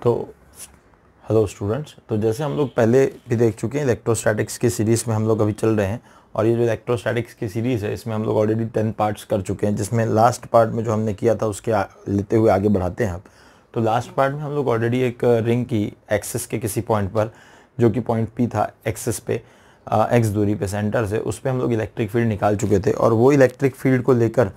तो hello students, तो जैसे हम लोग पहले भी देख चुके हैं इलेक्ट्रोस्टैटिक्स की सीरीज़ में हम लोग अभी चल रहे हैं। और ये जो इलेक्ट्रोस्टैटिक्स की सीरीज़ है इसमें हम लोग ऑलरेडी 10 पार्ट्स कर चुके हैं, जिसमें लास्ट पार्ट में जो हमने किया था उसके लेते हुए आगे बढ़ाते हैं अब। तो लास्ट पार्ट में हम लोग ऑलरेडी एक रिंग की एक्सिस के किसी पॉइंट पर, जो कि पॉइंट पी था एक्सिस पे एक्स दूरी पे सेंटर से, उस पर हम लोग इलेक्ट्रिक फील्ड निकाल चुके थे। और वो इलेक्ट्रिक फील्ड को लेकर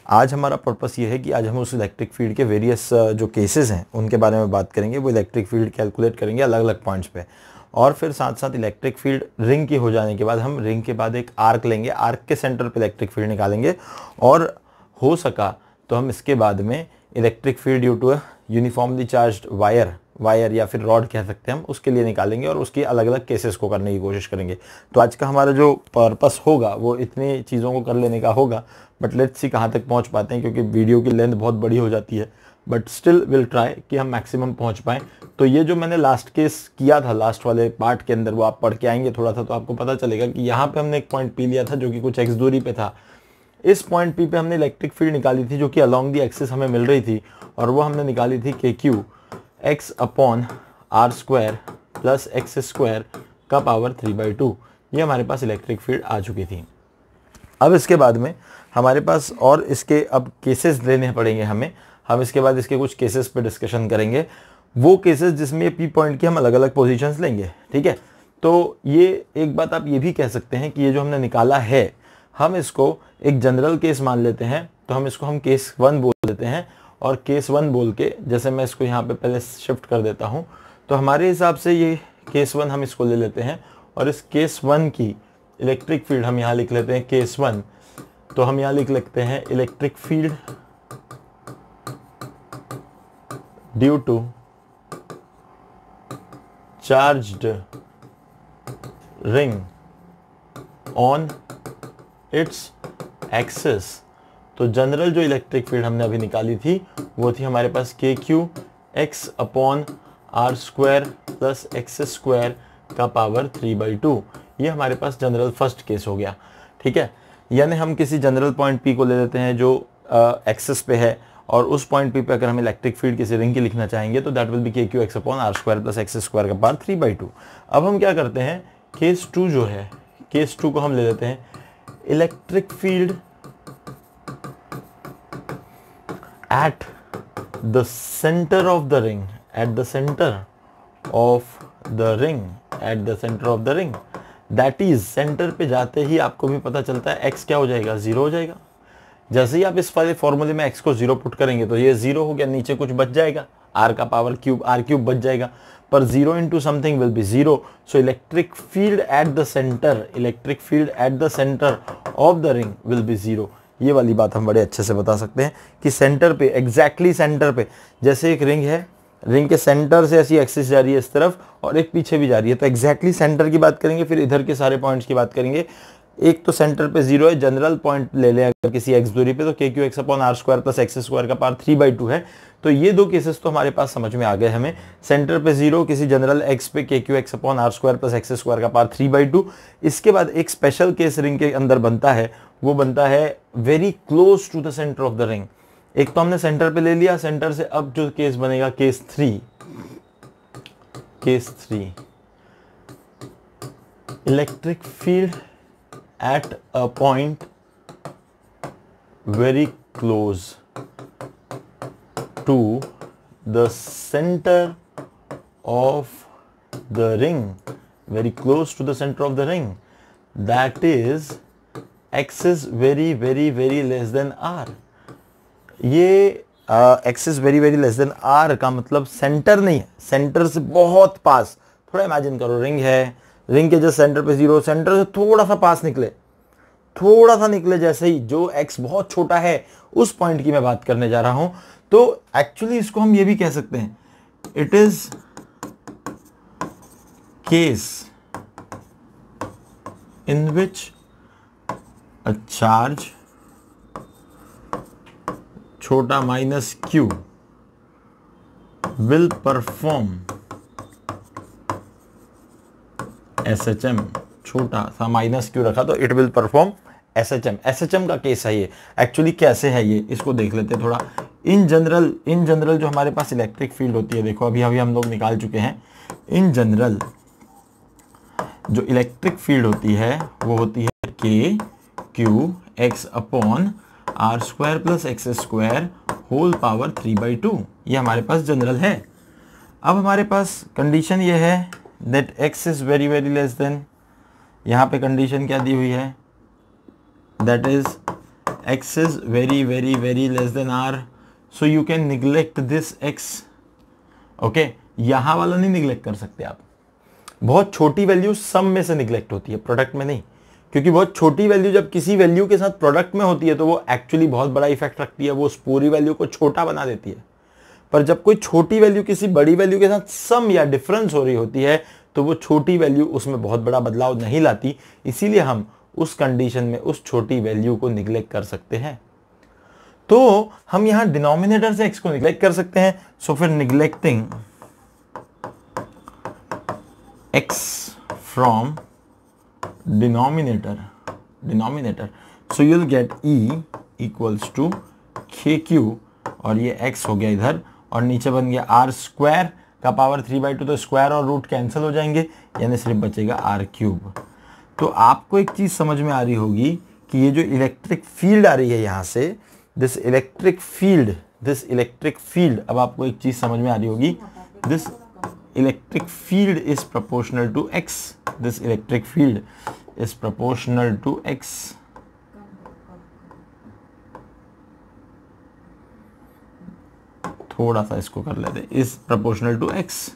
आज हमारा पर्पस ये है कि आज हम उस इलेक्ट्रिक फील्ड के वेरियस जो केसेस हैं उनके बारे में बात करेंगे। वो इलेक्ट्रिक फील्ड कैलकुलेट करेंगे अलग अलग पॉइंट्स पे, और फिर साथ साथ इलेक्ट्रिक फील्ड रिंग की हो जाने के बाद हम रिंग के बाद एक आर्क लेंगे, आर्क के सेंटर पे इलेक्ट्रिक फील्ड निकालेंगे। और हो सका तो हम इसके बाद में electric field due to uniformly charged wire या फिर रॉड कह सकते हैं हम, उसके लिए निकालेंगे और उसकी अलग अलग केसेस को करने की कोशिश करेंगे। तो आज का हमारा जो पर्पस होगा वो इतनी चीज़ों को कर लेने का होगा, बट लेट्स सी कहाँ तक पहुँच पाते हैं, क्योंकि वीडियो की लेंथ बहुत बड़ी हो जाती है। बट स्टिल विल ट्राई कि हम मैक्सिमम पहुँच पाएँ। तो ये जो मैंने लास्ट केस किया था लास्ट वाले पार्ट के अंदर, वो आप पढ़ के आएंगे थोड़ा सा तो आपको पता चलेगा कि यहाँ पे हमने एक पॉइंट पी लिया था जो कि कुछ एक्स दूरी पे था। इस पॉइंट पी पे हमने इलेक्ट्रिक फील्ड निकाली थी जो कि अलॉन्ग दी एक्सिस हमें मिल रही थी, और वो हमने निकाली थी के Q x upon are square plus x square का पावर 3/2। ये हमारे पास इलेक्ट्रिक फील्ड आ चुकी थी। अब इसके बाद में हमारे पास और इसके अब केसेस लेने पड़ेंगे हमें। हम इसके बाद इसके कुछ केसेस पे डिस्कशन करेंगे, वो केसेस जिसमें पी पॉइंट की हम अलग अलग पोजीशंस लेंगे। ठीक है, तो ये एक बात आप ये भी कह सकते हैं कि ये जो हमने निकाला है हम इसको एक जनरल केस मान लेते हैं। तो हम इसको केस 1 बोल देते हैं, और केस 1 बोल के जैसे मैं इसको यहाँ पे पहले शिफ्ट कर देता हूँ, तो हमारे हिसाब से ये केस 1 हम इसको ले लेते हैं। और इस केस 1 की इलेक्ट्रिक फील्ड हम यहाँ लिख लेते हैं केस 1। तो हम यहाँ लिख लेते हैं electric field due to charged ring on its axis. तो जनरल जो इलेक्ट्रिक फील्ड हमने अभी निकाली थी वो थी हमारे पास K Q x upon are square plus x square का पावर 3/2। ये हमारे पास जनरल फर्स्ट केस हो गया। ठीक है, यानी हम किसी जनरल पॉइंट पी को ले लेते हैं जो एक्सिस पे है, और उस पॉइंट पी पे अगर हम इलेक्ट्रिक फील्ड किसी रिंग की लिखना चाहेंगे तो that will be K Q x upon are square plus x square का पावर 3/2। अब हम क्या करते हैं, केस 2 जो है, केस 2 को हम ले लेते हैं electric field at the center of the ring, at the center of the ring, at the center of the ring, that is centre पे जाते ही आपको भी पता चलता है x क्या हो जाएगा, 0 हो जाएगा। जैसे ही आप इस वाले फॉर्मूले में x को 0 पुट करेंगे तो ये 0 हो गया, नीचे कुछ बच जाएगा, r का पावर क्यूब, r क्यूब बच जाएगा, पर 0 into something will be 0। So electric field at the centre, electric field at the centre of the ring will be 0। ये वाली बात हम बड़े अच्छे से बता सकते हैं कि सेंटर पे, एग्जैक्टली सेंटर पे, जैसे एक रिंग है, रिंग के सेंटर से ऐसी एक्सिस जा रही है इस तरफ और एक पीछे भी जा रही है, तो एग्जैक्टली सेंटर की बात करेंगे, फिर इधर के सारे पॉइंट्स की बात करेंगे। एक तो सेंटर पे 0 है, जनरल पॉइंट ले लें अगर किसी एक्स दूरी पे, तो K Q x upon are square plus x square का पावर 3/2 है। तो ये दो केसेस तो हमारे पास समझ में आ गए हमें। सेंटर पे 0, किसी जनरल एक्स पे K Q x upon are square plus x square का पावर 3/2। इसके बाद एक स्पेशल केस रिंग के अंदर बनता है, वो बनता है very close to the centre of the ring. एक तो हमने सेंटर पे ले लिया, सेंटर से अब जो केस बनेगा case 3, case 3 electric field at a point very close to the center of the ring, very close to the center of the ring, that is x is very very very less than r। ये x is very very less than r का मतलब centre नहीं है, centre से बहुत पास। थोड़ा imagine करो, ring है, रिंग के जस्ट सेंटर पे 0, सेंटर से थोड़ा सा पास निकले, थोड़ा सा निकले, जैसे ही जो x बहुत छोटा है उस पॉइंट की मैं बात करने जा रहा हूं। तो एक्चुअली इसको हम ये भी कह सकते हैं, it is case in which a charge छोटा minus q will perform SHM, छोटा सा माइनस क्यू रखा तो it will perform SHM। SHM का केस है ये। एक्चुअली कैसे है ये, इसको देख लेते हैं थोड़ा। इन जनरल जो हमारे पास इलेक्ट्रिक फील्ड होती है, देखो अभी हम लोग निकाल चुके हैं, इन जनरल जो इलेक्ट्रिक फील्ड होती है वो होती है K Q x upon are square plus x square whole power 3/2। ये हमारे पास जनरल है। अब हमारे पास कंडीशन ये है that x is very very less than, यहाँ पे कंडीशन क्या दी हुई है, that is x is very very very less than r, so you can neglect this x। Okay, यहाँ वाला नहीं निग्लेक्ट कर सकते आप। बहुत छोटी वैल्यू सम में से निग्लेक्ट होती है, प्रोडक्ट में नहीं, क्योंकि बहुत छोटी वैल्यू जब किसी वैल्यू के साथ प्रोडक्ट में होती है तो वो एक्चुअली बहुत बड़ा इफेक्ट रखती है, वो उस पूरी वैल्यू को छोटा बना देती है। पर जब कोई छोटी वैल्यू किसी बड़ी वैल्यू के साथ सम या डिफरेंस हो रही होती है तो वो छोटी वैल्यू उसमें बहुत बड़ा बदलाव नहीं लाती, इसीलिए हम उस कंडीशन में उस छोटी वैल्यू को निग्लेक्ट कर सकते हैं। तो हम यहां डिनोमिनेटर से x को निग्लेक्ट कर सकते हैं। सो फिर neglecting x from denominator, so you will get e equals to KQ, और ये x हो गया इधर, और नीचे बन गया r स्क्वायर का पावर 3/2, तो स्क्वायर और रूट कैंसिल हो जाएंगे, यानी सिर्फ बचेगा r क्यूब। तो आपको एक चीज समझ में आ रही होगी कि ये जो इलेक्ट्रिक फील्ड आ रही है यहाँ से, दिस इलेक्ट्रिक फील्ड, अब आपको एक चीज समझ में आ रही होगी, this electric field is proportional to x, this electric field is proportional to x। थोड़ा सा इसको कर लेते, is proportional to x।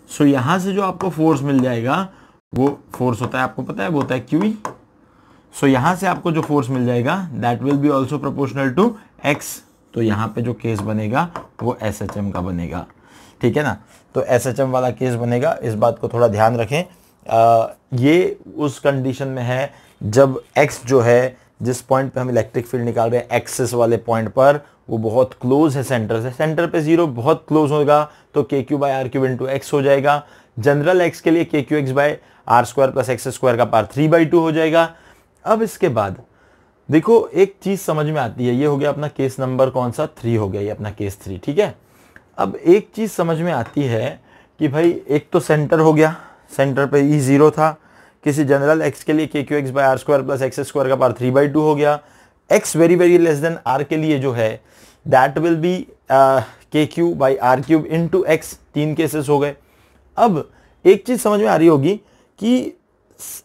So यहां से जो आपको फोर्स मिल जाएगा वो फोर्स होता है, आपको पता है वो होता है QE। सो यहां से आपको जो फोर्स मिल जाएगा that will be also proportional to x। तो यहाँ पे जो केस बनेगा वो SHM का बनेगा, ठीक है ना। तो SHM वाला केस बनेगा, इस बात को थोड़ा ध्यान रखें। ये उस कंडीशन में है जब x जो है, जिस पॉइंट पे हम इलेक्ट्रिक फील्ड निकाल रहे हैं, एक्सिस वाले पॉइंट पर, वो बहुत क्लोज है सेंटर से, सेंटर पे 0 बहुत क्लोज होगा, तो KQ/R³ इंटू x हो जाएगा। जनरल x के लिए KQX/R² प्लस एक्स स्क्वायर का पावर 3/2 हो जाएगा। अब इसके बाद देखो एक चीज समझ में आती है, ये हो गया अपना केस नंबर कौन सा, 3 हो गया, ये अपना केस 3, ठीक है। अब एक चीज समझ में आती है कि भाई एक तो सेंटर हो गया, सेंटर पे E 0 था, किसी जनरल x के लिए KQX/R² प्लस एक्स स्क्वायर का पावर 3/2 हो गया। x very very less than r के लिए जो है that will B KQ/R³ into x, 3 cases हो गए। अब एक चीज समझ में आ रही होगी कि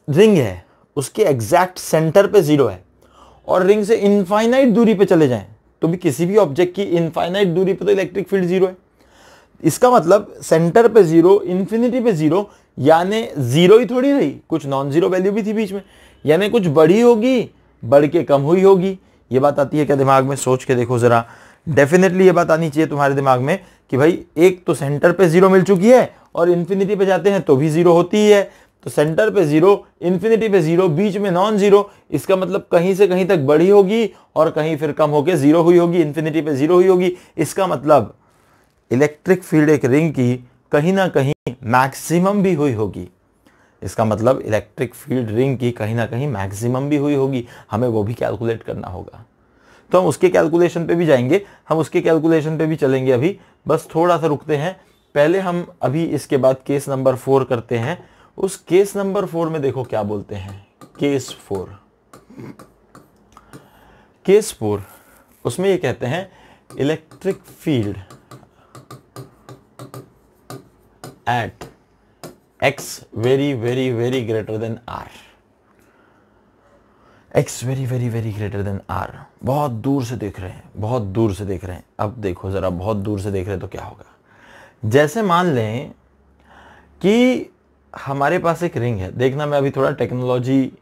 रिंग है, उसके एग्जैक्ट सेंटर पे 0 है, और रिंग से इनफाइनाइट दूरी पे चले जाएं तो भी किसी भी ऑब्जेक्ट की इनफाइनाइट दूरी पे तो इलेक्ट्रिक फील्ड 0 है। इसका मतलब सेंटर पे 0, इंफिनिटी पे 0, यानी 0 ही थोड़ी रही, कुछ नॉन जीरो वैल्यू भी थी बीच में, यानी कुछ बड़ी होगी, बढ़ के कम हुई होगी। ये बात आती है क्या दिमाग में, सोच के देखो जरा। डेफिनेटली ये बात आनी चाहिए तुम्हारे दिमाग में कि भाई एक तो सेंटर पे 0 मिल चुकी है और इन्फिनिटी पे जाते हैं तो भी 0 होती ही है। तो सेंटर पे 0, इन्फिनिटी पे 0, बीच में नॉन जीरो, इसका मतलब कहीं से कहीं तक बढ़ी होगी और कहीं फिर कम होके 0 हुई होगी, इन्फिनिटी पे 0 हुई होगी। इसका मतलब इलेक्ट्रिक फील्ड एक रिंग की कहीं ना कहीं मैक्सिमम भी हुई होगी। इसका मतलब इलेक्ट्रिक फील्ड रिंग की कहीं ना कहीं मैक्सिमम भी हुई होगी, हमें वो भी कैलकुलेट करना होगा। तो हम उसके कैलकुलेशन पे भी जाएंगे, हम उसके कैलकुलेशन पे भी चलेंगे। अभी बस थोड़ा सा रुकते हैं, पहले हम अभी इसके बाद केस नंबर 4 करते हैं। उस केस नंबर 4 में देखो क्या बोलते हैं, केस 4 उसमें ये कहते हैं electric field eight x very very very greater than r, x very very very greater than r। बहुत दूर से देख रहे हैं, बहुत दूर से देख रहे हैं। अब देखो जरा, बहुत दूर से देख रहे हैं तो क्या होगा। जैसे मान लें कि हमारे पास एक रिंग है, देखना मैं अभी थोड़ा टेक्नोलॉजी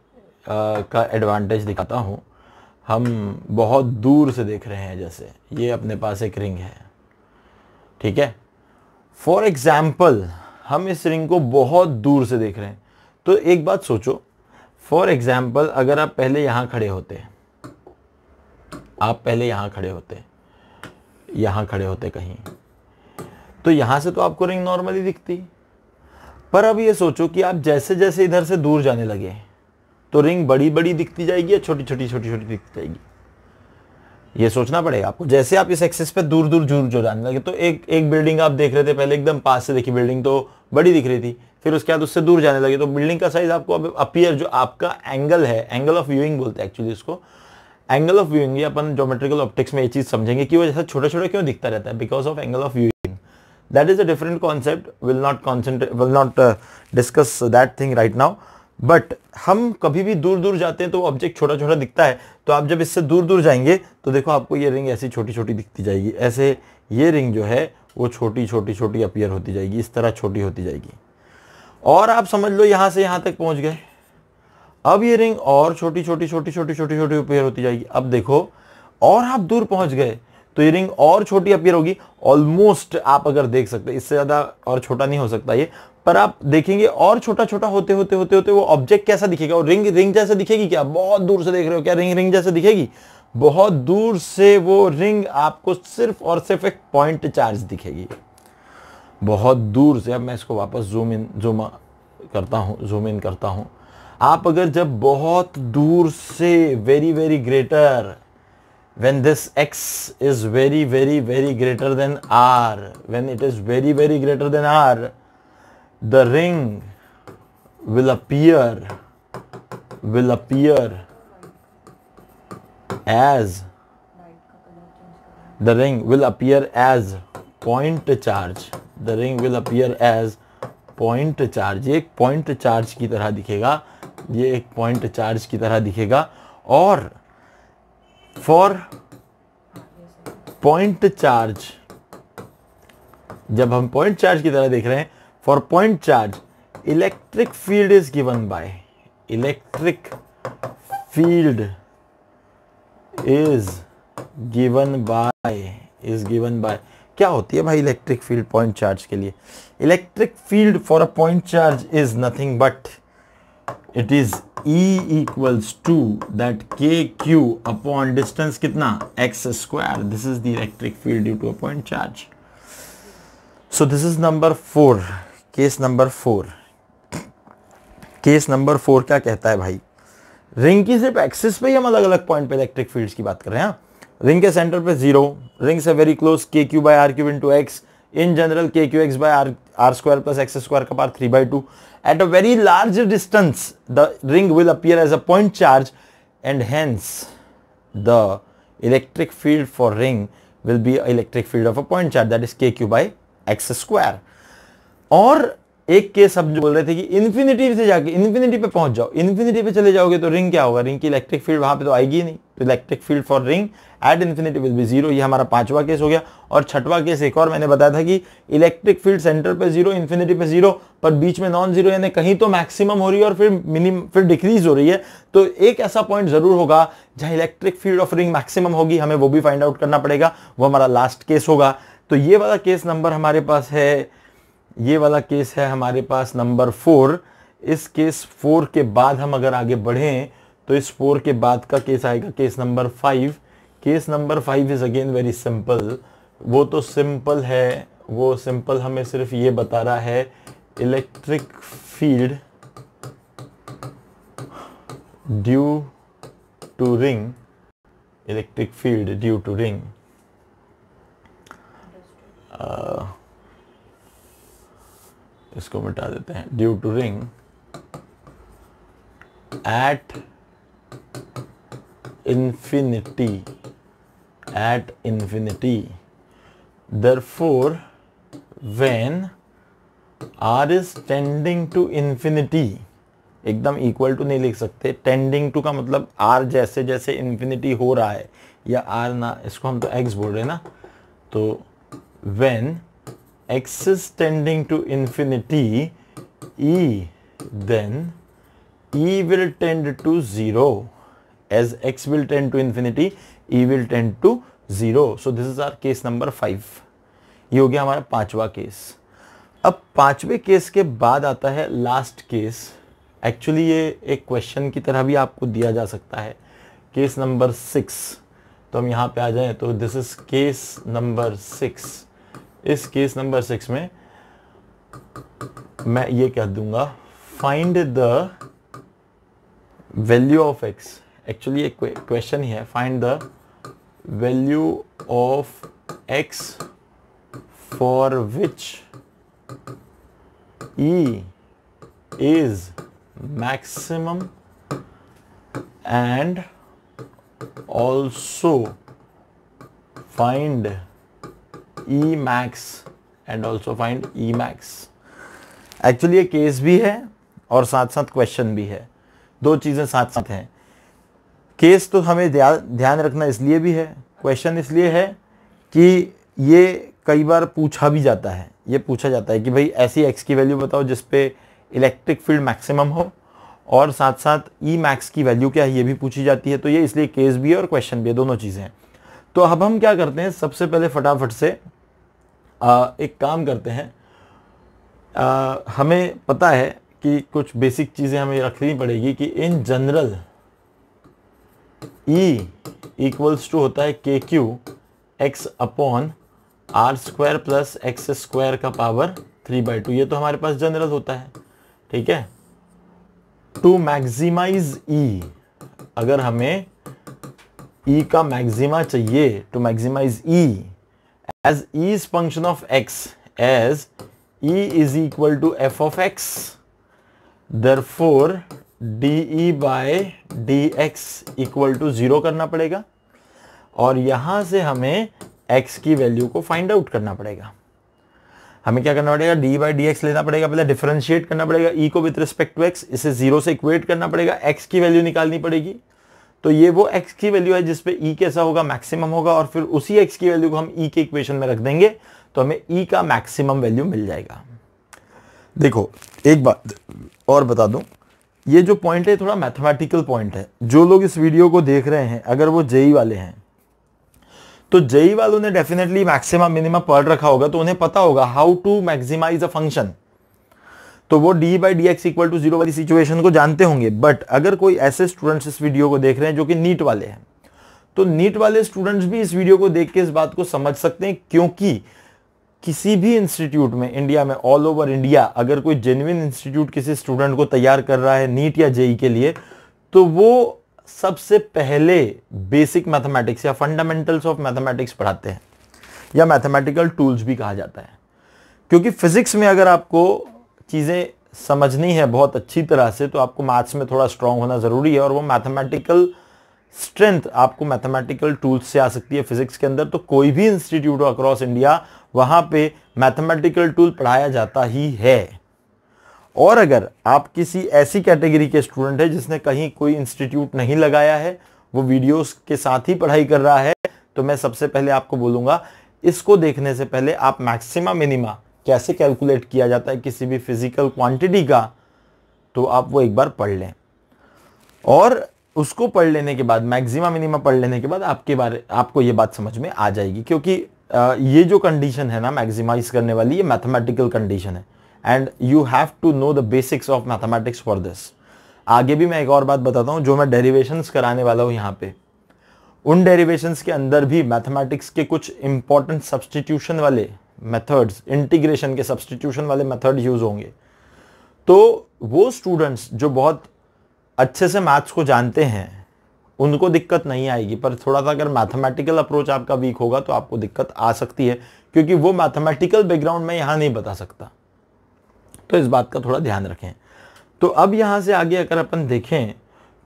का एडवांटेज दिखाता हूं। हम बहुत दूर से देख रहे हैं, जैसे ये अपने पास एक रिंग है, ठीक है। फॉर एग्जाम्पल हम इस रिंग को बहुत दूर से देख रहे हैं, तो एक बात सोचो, फॉर एग्जाम्पल अगर आप पहले यहां खड़े होते, यहां खड़े होते कहीं, तो यहां से तो आपको रिंग नॉर्मली दिखती। पर अब ये सोचो कि आप जैसे जैसे इधर से दूर जाने लगे तो रिंग बड़ी बड़ी दिखती जाएगी या छोटी छोटी दिखती जाएगी। ये सोचना पड़ेगा आपको। जैसे आप इस एक्सिस पे दूर दूर जो जाने लगे, तो एक बिल्डिंग आप देख रहे थे पहले, एकदम पास से देखी बिल्डिंग तो बड़ी दिख रही थी, फिर उसके बाद उससे दूर जाने लगे तो बिल्डिंग का साइज आपको अब अपीयर, जो आपका एंगल है, एंगल ऑफ व्यूइंग बोलते हैं एक्चुअली इसको, एंगल ऑफ व्यूइंग। ये अपन ज्योमेट्रिकल ऑप्टिक्स में ये चीज समझेंगे कि वो जैसा छोटा छोटा क्यों दिखता रहता है, because of angle of viewing. That is a different concept, will not discuss that thing right now. But हम कभी भी दूर दूर जाते हैं तो ऑब्जेक्ट छोटा छोटा दिखता है, तो आप जब इससे दूर दूर जाएंगे तो देखो आपको ये रिंग ऐसी छोटी छोटी दिखती जाएगी, ऐसे ये रिंग जो है वो छोटी छोटी छोटी अपीयर होती जाएगी, इस तरह छोटी होती जाएगी। और आप समझ लो यहां से यहां तक पहुंच गए, अब ये रिंग और छोटी छोटी छोटी छोटी छोटी छोटी अपीयर होती जाएगी। अब देखो और आप दूर पहुंच गए तो ये रिंग और छोटी अपीयर होगी, ऑलमोस्ट आप अगर देख सकते हैं, इससे ज्यादा और छोटा नहीं हो सकता ये, पर आप देखेंगे और छोटा छोटा होते होते होते होते वो ऑब्जेक्ट कैसा दिखेगा, वो रिंग जैसे दिखेगी क्या? बहुत दूर से देख रहे हो क्या रिंग जैसे दिखेगी? बहुत दूर से वो रिंग आपको सिर्फ और सिर्फ एक पॉइंट चार्ज दिखेगी, बहुत दूर से। अब मैं इसको वापस जूम इन करता हूं। आप अगर जब बहुत दूर से very very greater, when this x is very very very greater than r, when it is very very greater than r, the ring will appear as point charge. The ring will appear as point charge. ये एक point charge की तरह दिखेगा, ये एक point charge की तरह दिखेगा। और फॉर पॉइंट चार्ज, जब हम पॉइंट चार्ज की तरह देख रहे हैं, for point charge electric field is given by, electric field is given by, क्या होती है भाई इलेक्ट्रिक फील्ड पॉइंट चार्ज के लिए? Electric field for a point charge is nothing but it is E equals to that KQ upon distance कितना? X square. This is the electric field due to a point charge. So this is number 4. Case number 4. Case number 4 क्या कहता है भाई? Ring की सिर्फ axis पे ही हम अलग अलग पॉइंट पे इलेक्ट्रिक फील्ड्स की बात कर रहे हैं। रिंग के सेंटर पे 0, रिंग से very close KQ by R cube into X. In general KQX by R square plus X square का power 3/2. At a very large distance, the ring will appear as a point charge, and hence the electric field for ring will be electric field of a point charge, that is KQ by X square. और एक case अब जो बोल रहे थे कि infinity से जाके इन्फिनिटी पे पहुंच जाओ, इन्फिनिटी पे चले जाओगे तो रिंग क्या होगा? रिंग की इलेक्ट्रिक फील्ड वहां पे तो आएगी ही नहीं, तो electric field for ring at infinity will be 0। ये हमारा 5वां केस हो गया। और 6वां केस एक और मैंने बताया था कि इलेक्ट्रिक फील्ड सेंटर पे 0, इन्फिनिटी पे 0, पर बीच में नॉन जीरो, यानी कहीं तो मैक्सिमम हो रही है और फिर डिक्रीज हो रही है। तो एक ऐसा पॉइंट जरूर होगा जहां electric field of ring maximum होगी, हमें वो भी फाइंड आउट करना पड़ेगा, वो हमारा लास्ट केस होगा। तो ये वाला केस नंबर हमारे पास है, ये वाला केस है हमारे पास नंबर 4। इस केस 4 के बाद हम अगर आगे बढ़ें तो इस 4 के बाद का केस आएगा case number 5। Case number 5 is again very simple. वो तो सिंपल है, वो सिंपल हमें सिर्फ ये बता रहा है electric field due to ring, electric field due to ring इसको मिटा देते हैं, due to ring at infinity, therefore when r is tending to infinity, एकदम इक्वल टू नहीं लिख सकते, टेंडिंग टू का मतलब r जैसे जैसे इन्फिनिटी हो रहा है, या r ना, इसको हम तो x बोल रहे हैं ना, तो when x is tending to infinity e, then e will tend to 0. As x will tend to infinity, e will tend to 0. So this is our case number 5. ये हो गया हमारा 5वां केस। अब 5वें केस के बाद आता है लास्ट केस। एक्चुअली ये एक क्वेश्चन की तरह भी आपको दिया जा सकता है, केस नंबर 6। तो हम यहाँ पे आ जाएं तो दिस इज केस नंबर 6। इस केस नंबर 6 में मैं ये कह दूंगा find the value of x। Actually एक क्वेश्चन ही है, find the value of x for which e is maximum and also find e max and also find e max। Actually ये case भी है और साथ साथ क्वेश्चन भी है, दो चीजें साथ साथ हैं। केस तो हमें ध्यान रखना इसलिए भी है, क्वेश्चन इसलिए है कि ये कई बार पूछा भी जाता है। ये पूछा जाता है कि भाई ऐसी x की वैल्यू बताओ जिस पे इलेक्ट्रिक फील्ड मैक्सिमम हो, और साथ साथ ई मैक्स की वैल्यू क्या है ये भी पूछी जाती है। तो ये इसलिए केस भी है और क्वेश्चन भी है, दोनों चीज़ें हैं। तो अब हम क्या करते हैं, सबसे पहले फटाफट से एक काम करते हैं। हमें पता है कि कुछ बेसिक चीज़ें हमें रखनी पड़ेगी कि in general E equals to होता है K Q x upon are square plus x square का पावर 3/2। ये तो हमारे पास जनरल होता है, ठीक है। टू मैक्सिमाइज E, अगर हमें E का मैक्सिमा चाहिए, to maximize E as E is function of x, as E is equal to f of x, therefore dE by dx equal to 0 करना पड़ेगा, और यहां से हमें x की वैल्यू को फाइंड आउट करना पड़ेगा। हमें क्या करना पड़ेगा, डी बाई डी एक्स लेना पड़ेगा, पहले डिफरेंशिएट करना पड़ेगा ई को विद रिस्पेक्ट टू एक्स, इसे 0 से इक्वेट करना पड़ेगा, एक्स की वैल्यू निकालनी पड़ेगी। तो ये वो एक्स की वैल्यू है जिसपे ई कैसा होगा, मैक्सिमम होगा, और फिर उसी एक्स की वैल्यू को हम ई के इक्वेशन में रख देंगे तो हमें ई का मैक्सिमम वैल्यू मिल जाएगा। देखो एक बात और बता दूं, ये जो पॉइंट है थोड़ा मैथमेटिकल पॉइंट है। जो लोग इस वीडियो को देख रहे हैं अगर वो जेई वाले हैं, तो जेई वालों ने डेफिनेटली मैक्सिमा मिनिमा पढ़ रखा होगा, तो उन्हें पता होगा how to maximize a function. तो वो D by D X equal to 0 वाली सिचुएशन को जानते होंगे। बट अगर कोई ऐसे स्टूडेंट्स इस वीडियो को देख रहे हैं जो कि नीट वाले हैं, तो नीट वाले स्टूडेंट्स भी इस वीडियो को देख के इस बात को समझ सकते हैं, क्योंकि किसी भी इंस्टीट्यूट में इंडिया में, ऑल ओवर इंडिया, अगर कोई जेन्युइन इंस्टीट्यूट किसी स्टूडेंट को तैयार कर रहा है नीट या जेई के लिए, तो वो सबसे पहले बेसिक मैथमेटिक्स या फंडामेंटल्स ऑफ मैथमेटिक्स पढ़ाते हैं, या मैथमेटिकल टूल्स भी कहा जाता है। क्योंकि फिजिक्स में अगर आपको चीज़ें समझनी है बहुत अच्छी तरह से, तो आपको मैथ्स में थोड़ा स्ट्रांग होना ज़रूरी है, और वो मैथमेटिकल स्ट्रेंथ आपको मैथमेटिकल टूल्स से आ सकती है फिजिक्स के अंदर। तो कोई भी इंस्टीट्यूट हो अक्रॉस इंडिया, वहाँ पे मैथमेटिकल टूल पढ़ाया जाता ही है। और अगर आप किसी ऐसी कैटेगरी के स्टूडेंट है जिसने कहीं कोई इंस्टीट्यूट नहीं लगाया है, वो वीडियोस के साथ ही पढ़ाई कर रहा है, तो मैं सबसे पहले आपको बोलूँगा, इसको देखने से पहले आप मैक्सिमा मिनिमा कैसे कैलकुलेट किया जाता है किसी भी फिजिकल क्वांटिटी का, तो आप वो एक बार पढ़ लें। और उसको पढ़ लेने के बाद, मैक्सिमा मिनिमा पढ़ लेने के बाद आपको ये बात समझ में आ जाएगी। क्योंकि ये जो कंडीशन है ना मैक्सिमाइज करने वाली, ये मैथमेटिकल कंडीशन है, and you have to know the basics of mathematics for this. आगे भी मैं एक और बात बताता हूँ, जो मैं डेरिवेशंस कराने वाला हूँ यहाँ पे, उन डेरिवेशंस के अंदर भी मैथमेटिक्स के कुछ इंपॉर्टेंट सब्सटीट्यूशन वाले मेथड्स, इंटीग्रेशन के सब्सटीट्यूशन वाले मेथड यूज होंगे। तो वो स्टूडेंट्स जो बहुत अच्छे से मैथ्स को जानते हैं उनको दिक्कत नहीं आएगी, पर थोड़ा सा अगर मैथमेटिकल अप्रोच आपका वीक होगा तो आपको दिक्कत आ सकती है, क्योंकि वो मैथमेटिकल बैकग्राउंड मैं यहाँ नहीं बता सकता। तो इस बात का थोड़ा ध्यान रखें। तो अब यहाँ से आगे अगर अपन देखें,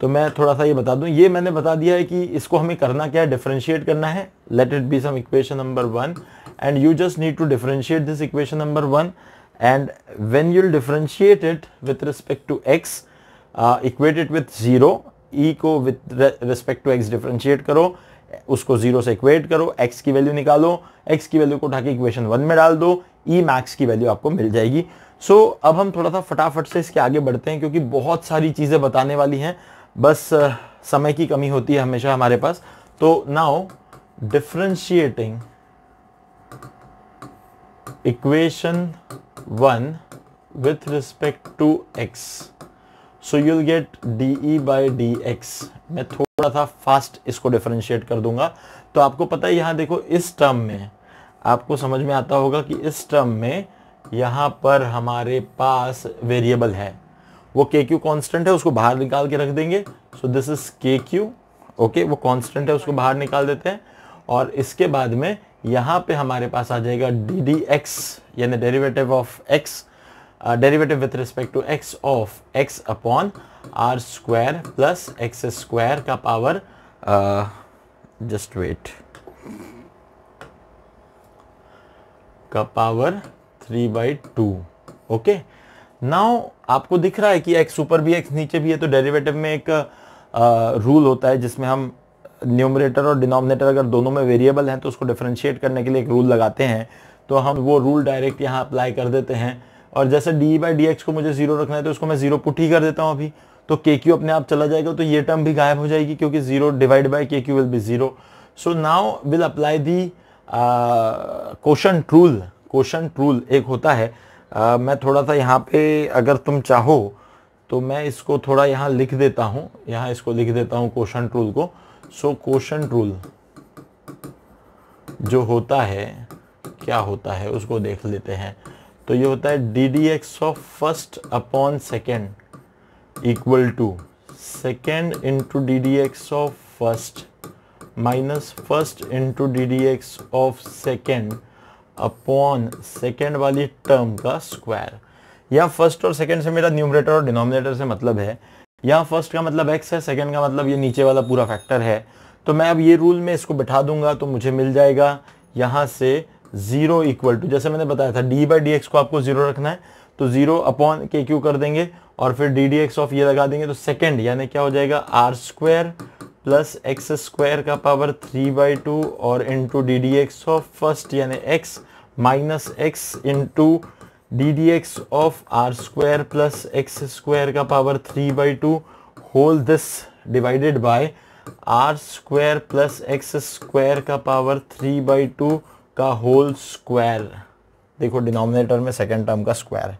तो मैं थोड़ा सा ये बता दूं, ये मैंने बता दिया है कि इसको हमें करना क्या है, डिफरेंशिएट करना है। Let it be some equation number 1 and you just need to differentiate this equation number 1, and when you will differentiate it with respect to x, equate it with 0, e को with respect to x differentiate करो, उसको 0 से equate करो, x की value निकालो, x की value को उठा के इक्वेशन 1 में डाल दो, e मैक्स की वैल्यू आपको मिल जाएगी। सो अब हम थोड़ा सा फटाफट से इसके आगे बढ़ते हैं, क्योंकि बहुत सारी चीज़ें बताने वाली हैं, बस समय की कमी होती है हमेशा हमारे पास। तो now differentiating equation 1 with respect to x, so you will get dE by dx। मैं थोड़ा सा फास्ट इसको डिफरेंशिएट कर दूंगा। तो आपको पता है, यहाँ देखो इस टर्म में आपको समझ में आता होगा कि इस टर्म में यहाँ पर हमारे पास वेरिएबल है, वो के क्यू कॉन्स्टेंट है, उसको बाहर निकाल के रख देंगे। सो दिस इज के क्यू, ओके, वो कॉन्स्टेंट है, उसको बाहर निकाल देते हैं। और इसके बाद में यहाँ पे हमारे पास आ जाएगा डी डी एक्स यानी derivative of X, derivative with respect to X of X upon are square plus x square का पावर, जस्ट वेट, का पावर 3/2। ओके, नाउ आपको दिख रहा है कि x ऊपर भी x नीचे भी है, तो डेरिवेटिव में एक रूल होता है जिसमें हम न्यूमरेटर और डिनोमिनेटर अगर दोनों में वेरिएबल हैं तो उसको डिफरेंशिएट करने के लिए एक रूल लगाते हैं। तो हम वो रूल डायरेक्ट यहाँ अप्लाई कर देते हैं, और जैसे dy/dx को मुझे 0 रखना है तो उसको मैं 0 पुट ही कर देता हूँ अभी, तो kq अपने आप चला जाएगा, तो ये टर्म भी गायब हो जाएगी क्योंकि 0 divide by kq will be 0। So now will apply the quotient rule. Quotient rule एक होता है, मैं थोड़ा सा यहाँ पे अगर तुम चाहो तो मैं इसको थोड़ा यहाँ लिख देता हूँ, यहाँ इसको लिख देता हूँ कोशेंट रूल को। सो कोशेंट रूल जो होता है, क्या होता है उसको देख लेते हैं। तो ये होता है D D x of first upon second equal to second into D D x of first minus first into D D x of second upon second वाली टर्म का स्क्वायर। यहाँ फर्स्ट और सेकेंड से मेरा न्यूमरेटर और denominator से मतलब है, यहाँ फर्स्ट का मतलब x है, सेकेंड का मतलब ये नीचे वाला पूरा फैक्टर है। तो मैं अब ये रूल में इसको बिठा दूंगा तो मुझे मिल जाएगा यहाँ से 0 इक्वल टू, जैसे मैंने बताया था dy/dx को आपको 0 रखना है तो 0 अपॉन kq कर देंगे और फिर ddx ऑफ ये लगा देंगे, तो सेकेंड यानी क्या हो जाएगा r square plus x square का पावर 3/2 और into D D x of first यानी x minus x into D D x of r square plus x square का power 3/2 whole this divided by r square plus x square का power 3/2 का whole square. देखो denominator में second term का square है।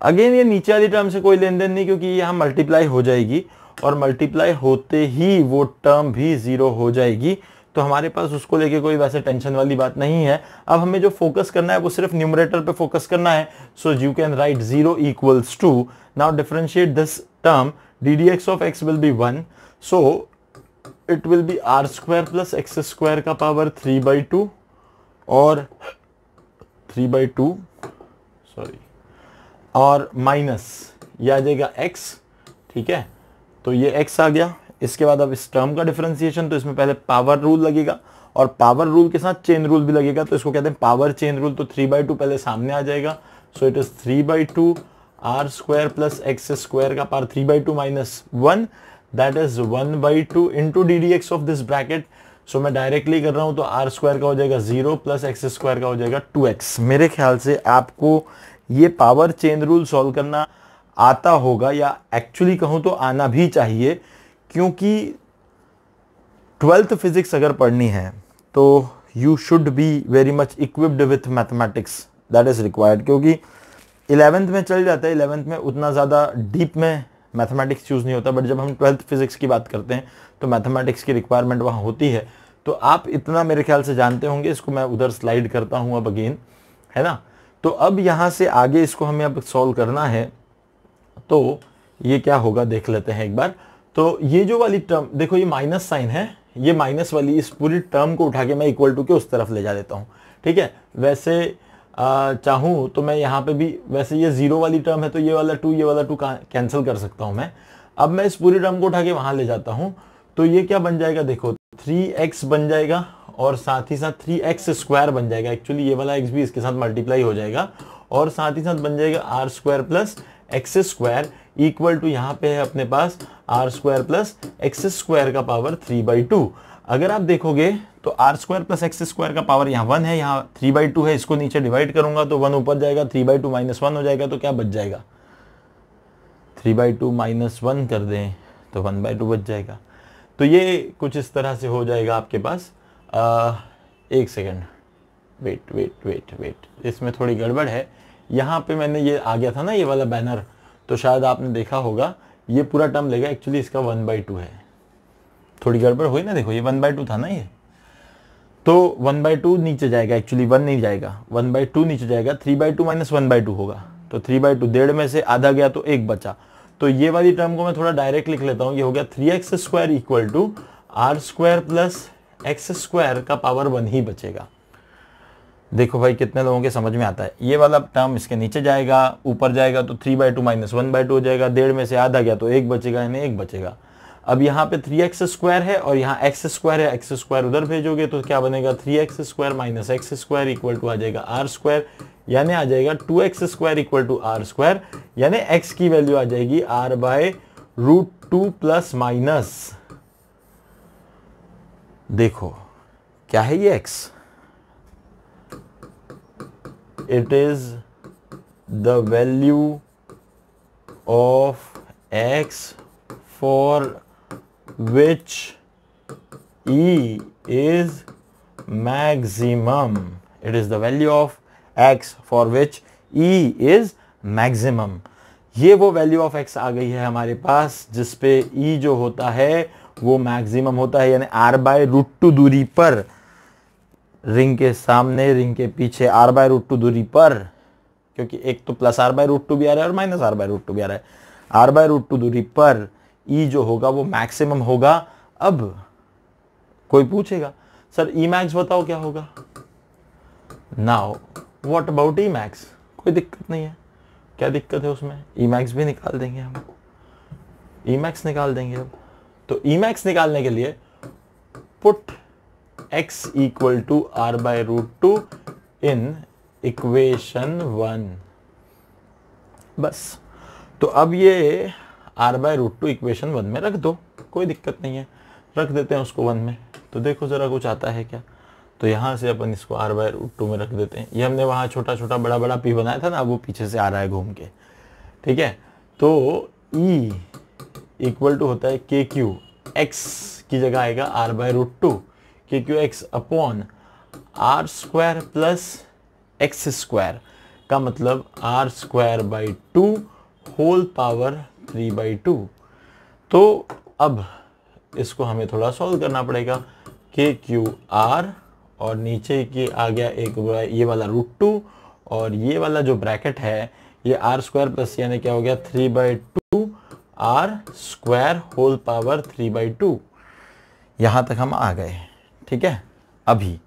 Again ये नीचे वाली टर्म से कोई लेन देन नहीं क्योंकि यहाँ मल्टीप्लाई हो जाएगी और मल्टीप्लाई होते ही वो टर्म भी 0 हो जाएगी, तो हमारे पास उसको लेके कोई वैसे टेंशन वाली बात नहीं है। अब हमें जो फोकस करना है वो सिर्फ न्यूमरेटर पे फोकस करना है। So you can write 0 equals to, now differentiate this term, D D x of X will be 1, so it will be R square plus x square का पावर 3/2 और 3/2 सॉरी और माइनस ये आ जाएगा x, ठीक है, तो ये x आ गया। इसके बाद अब इस टर्म का डिफरेंशिएशन, तो इसमें पहले पावर रूल लगेगा और पावर रूल के साथ चेन रूल भी लगेगा, तो इसको कहते हैं पावर चेन रूल। तो 3/2 पहले सामने आ जाएगा, so it is 3/2 r square plus x square का power 3/2 minus 1 that is 1/2 into D D x of this bracket. So मैं डायरेक्टली कर रहा हूं तो आर स्क्वायर का हो जाएगा 0 प्लस एक्स स्क्वायर का हो जाएगा 2x। मेरे ख्याल से आपको ये पावर चेन रूल सॉल्व करना आता होगा, या एक्चुअली कहूं तो आना भी चाहिए, क्योंकि 12th फिजिक्स अगर पढ़नी है तो you should be very much equipped with mathematics, that is required. क्योंकि 11th में चल जाता है, 11th में उतना ज़्यादा डीप में मैथमेटिक्स यूज़ नहीं होता, बट जब हम 12th फिजिक्स की बात करते हैं तो मैथमेटिक्स की रिक्वायरमेंट वहाँ होती है। तो आप इतना मेरे ख्याल से जानते होंगे, इसको मैं उधर स्लाइड करता हूँ अब अगेन, है ना। तो अब यहाँ से आगे इसको हमें अब सॉल्व करना है, तो ये क्या होगा देख लेते हैं एक बार। तो ये जो वाली टर्म देखो, ये माइनस साइन है, ये माइनस वाली इस पूरी टर्म को उठा के मैं इक्वल टू के उस तरफ ले जा देता हूँ, ठीक है। वैसे चाहूँ तो मैं यहाँ पे भी, वैसे ये 0 वाली टर्म है तो ये वाला 2 कैंसिल कर सकता हूँ मैं। अब मैं इस पूरी टर्म को उठा के वहाँ ले जाता हूँ, तो ये क्या बन जाएगा देखो, 3x बन जाएगा और साथ ही साथ 3x स्क्वायर बन जाएगा। एक्चुअली ये वाला x भी इसके साथ मल्टीप्लाई हो जाएगा और साथ ही साथ बन जाएगा r square plus x square equal to, यहाँ पे है अपने पास r square plus x square का पावर 3/2। अगर आप देखोगे तो r square plus x square का पावर यहाँ 1 है, यहाँ 3/2 है, इसको नीचे डिवाइड करूंगा तो 1 ऊपर जाएगा, 3/2 माइनस 1 हो जाएगा, तो क्या बच जाएगा, 3/2 माइनस 1 कर दें तो 1/2 बच जाएगा। तो ये कुछ इस तरह से हो जाएगा आपके पास। एक सेकेंड, वेट, इसमें थोड़ी गड़बड़ है। यहाँ पे मैंने ये आ गया था ना ये वाला बैनर, तो शायद आपने देखा होगा, ये पूरा टर्म लेगा, एक्चुअली इसका 1/2 है, थोड़ी गड़बड़ हुई ना, देखो ये 1/2 था ना ये, तो 1/2 नीचे जाएगा, एक्चुअली 1 नहीं जाएगा, 1/2 नीचे जाएगा, 3/2 माइनस 1/2 होगा, तो 3/2 डेढ़ में से आधा गया तो 1 बचा। तो ये वाली टर्म को मैं थोड़ा डायरेक्ट लिख लेता हूँ, ये हो गया 3x square equal to R square plus x square का पावर 1 ही बचेगा। देखो भाई कितने लोगों के समझ में आता है। ये वाला टर्म इसके नीचे जाएगा, ऊपर जाएगा तो 3/2 माइनस 1/2 हो जाएगा, 1.5 में से आधा गया तो 1 बचेगा, यानी 1 बचेगा। अब यहाँ पे 3x स्क्वायर है और यहाँ x स्क्वायर है, x स्क्वायर उधर भेजोगे तो क्या बनेगा 3x square minus x square equal to आ जाएगा r स्क्वायर, यानी आ जाएगा 2x square equal to r square, यानी x की वैल्यू आ जाएगी r/√2 प्लस माइनस, देखो क्या है ये x, it is the value of x for which E is maximum. It is the value of x for which E is maximum. ये वो वैल्यू ऑफ x आ गई है हमारे पास जिसपे E जो होता है वो मैक्सिमम होता है, यानी r/√2 दूरी पर, रिंग के सामने रिंग के पीछे r/√2 दूरी पर, क्योंकि एक तो प्लस r/√2 भी आ रहा है और माइनस r/√2 भी आ रहा है, r/√2 दूरी पर E जो होगा वो मैक्सिमम होगा। अब कोई पूछेगा सर E मैक्स बताओ क्या होगा। Now what about E max, कोई दिक्कत नहीं है, क्या दिक्कत है उसमें, E मैक्स भी निकाल देंगे हम, E मैक्स निकाल देंगे। अब तो E मैक्स निकालने के लिए put x equal to r/√2 in equation 1, बस। तो अब ये r/√2 इक्वेशन 1 में रख दो, कोई दिक्कत नहीं है, रख देते हैं उसको 1 में। तो देखो जरा कुछ आता है क्या, तो यहाँ से अपन इसको r/√2 में रख देते हैं। ये हमने वहाँ छोटा छोटा बड़ा बड़ा p बनाया था ना, वो पीछे से आ रहा है घूम के, ठीक है। तो E इक्वल टू होता है KQ, x की जगह आएगा r/√2, KQx upon r square plus x square, का मतलब r²/2 होल पावर 3/2। तो अब इसको हमें थोड़ा सॉल्व करना पड़ेगा, KQR और नीचे की आ गया एक ये वाला √2 और ये वाला जो ब्रैकेट है ये r² प्लस यानी क्या हो गया 3/2 r² होल पावर 3/2। यहाँ तक हम आ गए, ठीक है। अभी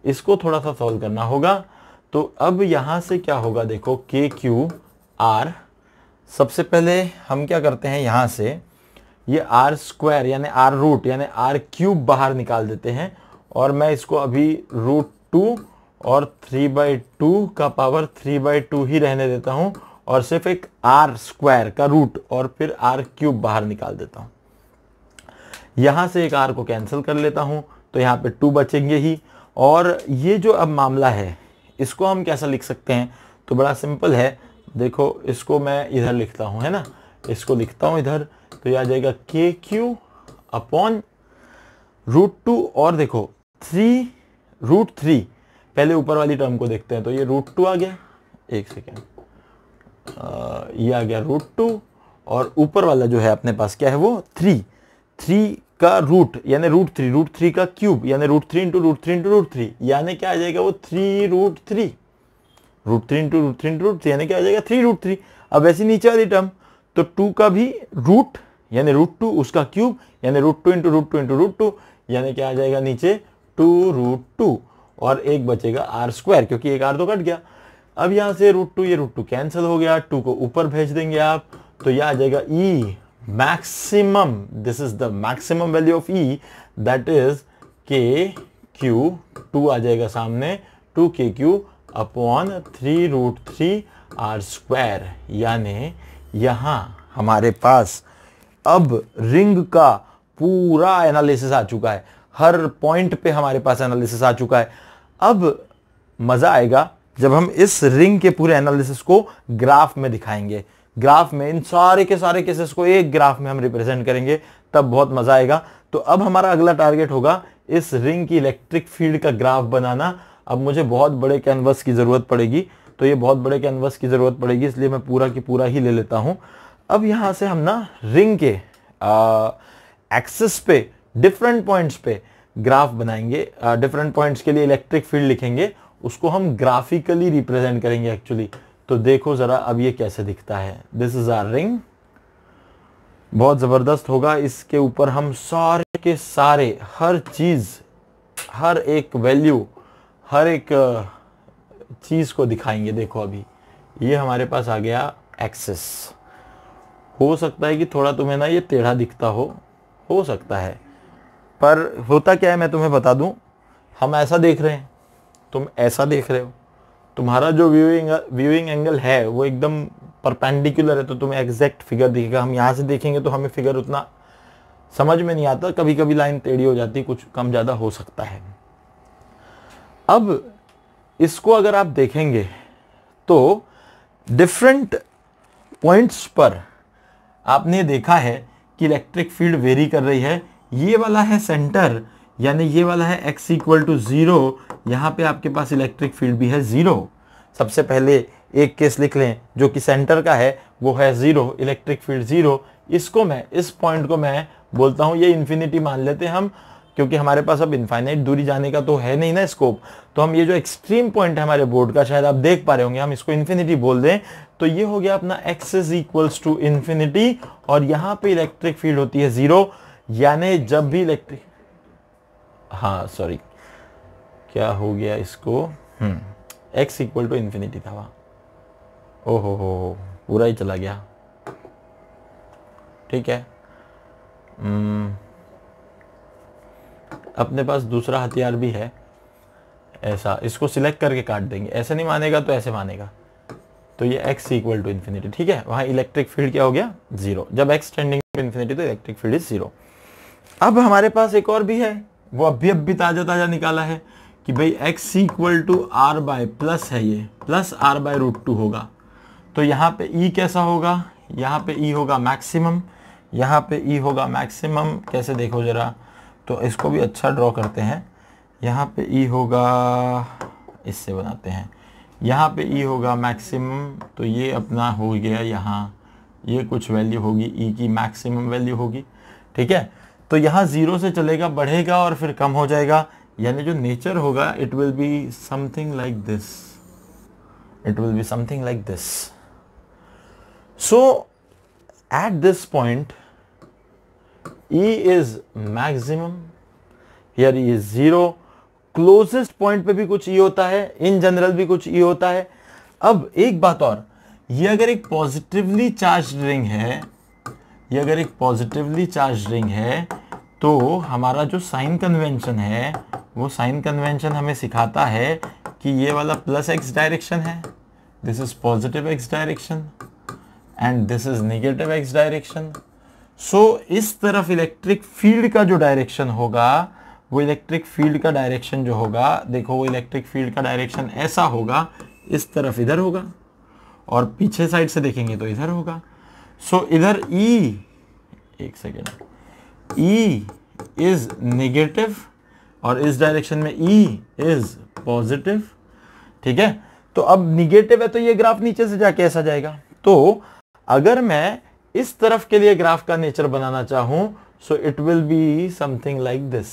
इसको थोड़ा सा सॉल्व करना होगा। तो अब यहाँ से क्या होगा, देखो KQR, सबसे पहले हम क्या करते हैं, यहाँ से ये r² यानी r रूट यानी r³ बाहर निकाल देते हैं और मैं इसको अभी √2 और 3/2 का पावर 3/2 ही रहने देता हूँ और सिर्फ एक r² का रूट और फिर r³ बाहर निकाल देता हूँ। यहाँ से एक r को कैंसिल कर लेता हूँ तो यहाँ पे 2 बचेंगे ही। और ये जो अब मामला है इसको हम कैसा लिख सकते हैं, तो बड़ा सिंपल है। देखो इसको मैं इधर लिखता हूँ, है ना, इसको लिखता हूँ इधर, तो ये आ जाएगा KQ अपॉन √2 और देखो 3√3, पहले ऊपर वाली टर्म को देखते हैं, तो ये √2 आ गया, एक सेकेंड, ये आ गया √2 और ऊपर वाला जो है अपने पास क्या है वो 3 का रूट यानी √3 का क्यूब यानी √3 इंटू √3 इंटू √3 यानी क्या आ जाएगा वो 3√3, √3 इंटू √3 इंटू √3 यानी क्या आ जाएगा 3√3। अब ऐसी नीचे वाली टर्म तो 2 का भी रूट यानी √2 उसका क्यूब यानी √2 इंटू √2 इंटू √2 यानी क्या आ जाएगा नीचे 2√2 और एक बचेगा r² क्योंकि एक r तो कट गया। अब यहाँ से √2 ये √2 कैंसिल हो गया, 2 को ऊपर भेज देंगे आप, तो यह आ जाएगा E maximum, this is the maximum value of E that is KQ, 2 आ जाएगा सामने 2KQ अपॉन 3√3 r², यानी यहाँ हमारे पास अब रिंग का पूरा एनालिसिस आ चुका है, हर पॉइंट पे हमारे पास एनालिसिस आ चुका है। अब मजा आएगा जब हम इस रिंग के पूरे एनालिसिस को ग्राफ में दिखाएंगे, ग्राफ में इन सारे के सारे केसेस को एक ग्राफ में हम रिप्रेजेंट करेंगे, तब बहुत मजा आएगा। तो अब हमारा अगला टारगेट होगा इस रिंग की इलेक्ट्रिक फील्ड का ग्राफ बनाना। अब मुझे बहुत बड़े कैनवस की जरूरत पड़ेगी, तो ये बहुत बड़े कैनवस की जरूरत पड़ेगी, इसलिए मैं पूरा की पूरा ही ले लेता हूं। अब यहां से हम ना रिंग के एक्सिस पे डिफरेंट पॉइंट्स पे ग्राफ बनाएंगे, डिफरेंट पॉइंट्स के लिए इलेक्ट्रिक फील्ड लिखेंगे, उसको हम ग्राफिकली रिप्रेजेंट करेंगे एक्चुअली। तो देखो जरा अब ये कैसे दिखता है, दिस इज आवर रिंग, बहुत जबरदस्त होगा। इसके ऊपर हम सारे के सारे हर चीज हर एक वैल्यू, हर एक चीज़ को दिखाएंगे। देखो अभी ये हमारे पास आ गया एक्सिस। हो सकता है कि थोड़ा तुम्हें ना ये टेढ़ा दिखता हो सकता है, पर होता क्या है मैं तुम्हें बता दूं, हम ऐसा देख रहे हैं, तुम ऐसा देख रहे हो, तुम्हारा जो व्यूइंग एंगल है वो एकदम परपेंडिकुलर है, तो तुम्हें एग्जैक्ट फिगर दिखेगा। हम यहाँ से देखेंगे तो हमें फिगर उतना समझ में नहीं आता, कभी कभी लाइन टेढ़ी हो जाती, कुछ कम ज़्यादा हो सकता है। अब इसको अगर आप देखेंगे तो डिफरेंट पॉइंट्स पर आपने देखा है कि इलेक्ट्रिक फील्ड वेरी कर रही है। ये वाला है सेंटर, यानी ये वाला है x इक्वल टू 0, यहाँ पे आपके पास इलेक्ट्रिक फील्ड भी है 0। सबसे पहले एक केस लिख लें जो कि सेंटर का है, वो है 0, इलेक्ट्रिक फील्ड 0। इसको मैं, इस पॉइंट को मैं बोलता हूँ, ये इन्फिनिटी मान लेते हैं हम, क्योंकि हमारे पास अब इनफाइनाइट दूरी जाने का तो है नहीं ना स्कोप। तो हम ये जो एक्सट्रीम पॉइंट है हमारे बोर्ड का, शायद आप देख पा रहे होंगे, हम इसको इन्फिनिटी बोल दें तो ये हो गया अपना x is equals to infinity, और यहाँ पे इलेक्ट्रिक फील्ड होती है 0। यानी जब भी इलेक्ट्रिक, हाँ सॉरी क्या हो गया इसको, x इक्वल टू इन्फिनिटी था वहाँ, ओहो हो पूरा ही चला गया। ठीक है, अपने पास दूसरा हथियार भी है, ऐसा इसको सिलेक्ट करके काट देंगे, ऐसे नहीं मानेगा तो ऐसे मानेगा, तो ये x इक्वल टू इन्फिनिटी। ठीक है, वहाँ इलेक्ट्रिक फील्ड क्या हो गया 0, जब x टेंडिंग टू इन्फिनिटी तो इलेक्ट्रिक फील्ड इज 0। अब हमारे पास एक और भी है, वो अभी ताजा निकाला है कि भाई x equal to R by plus है, ये प्लस आर बाय रूट 2 होगा। तो यहाँ पे E कैसा होगा, यहाँ पे E होगा मैक्सिमम, यहाँ पे E होगा मैक्सिमम। कैसे देखो जरा, तो इसको भी अच्छा ड्रॉ करते हैं। यहाँ पे E होगा, इससे बनाते हैं, यहाँ पे E होगा मैक्सिमम, तो ये अपना हो गया, यहाँ ये कुछ वैल्यू होगी E की, मैक्सिमम वैल्यू होगी। ठीक है, तो यहाँ 0 से चलेगा, बढ़ेगा और फिर कम हो जाएगा, यानी जो नेचर होगा it will be something like this, it will be something like this. So at this point E is maximum, here E is 0, closest point पे भी कुछ E होता है, इन जनरल भी कुछ E होता है। अब एक बात और, ये अगर एक पॉजिटिवली चार्ज रिंग है, ये अगर एक पॉजिटिवली चार्ज रिंग है, तो हमारा जो साइन कन्वेंशन है, वो साइन कन्वेंशन हमें सिखाता है कि ये वाला प्लस x डायरेक्शन है, this is positive x direction and this is negative x direction. So इस तरफ इलेक्ट्रिक फील्ड का जो डायरेक्शन होगा, वो इलेक्ट्रिक फील्ड का डायरेक्शन जो होगा, देखो वो इलेक्ट्रिक फील्ड का डायरेक्शन ऐसा होगा, इस तरफ इधर होगा, और पीछे साइड से देखेंगे तो इधर होगा। सो इधर E, एक सेकेंड, E इज नेगेटिव और इस डायरेक्शन में E इज पॉजिटिव। ठीक है, तो अब निगेटिव है तो ये ग्राफ नीचे से जाके ऐसा जाएगा। तो अगर मैं इस तरफ के लिए ग्राफ का नेचर बनाना चाहूं, सो it will be something like this,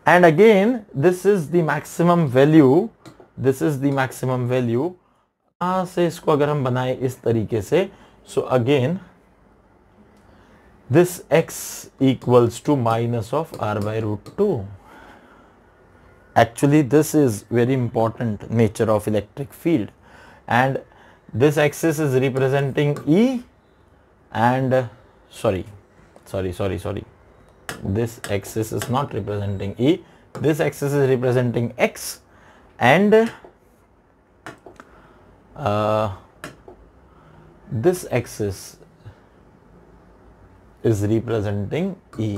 and again this is the maximum value, this is the maximum value. यहां से इसको अगर हम बनाए इस तरीके से, so again this x equals to minus of r by root 2. Actually this is very important nature of electric field, and this axis is representing E, and sorry, this axis is not representing E, this axis is representing x, and this axis is representing E.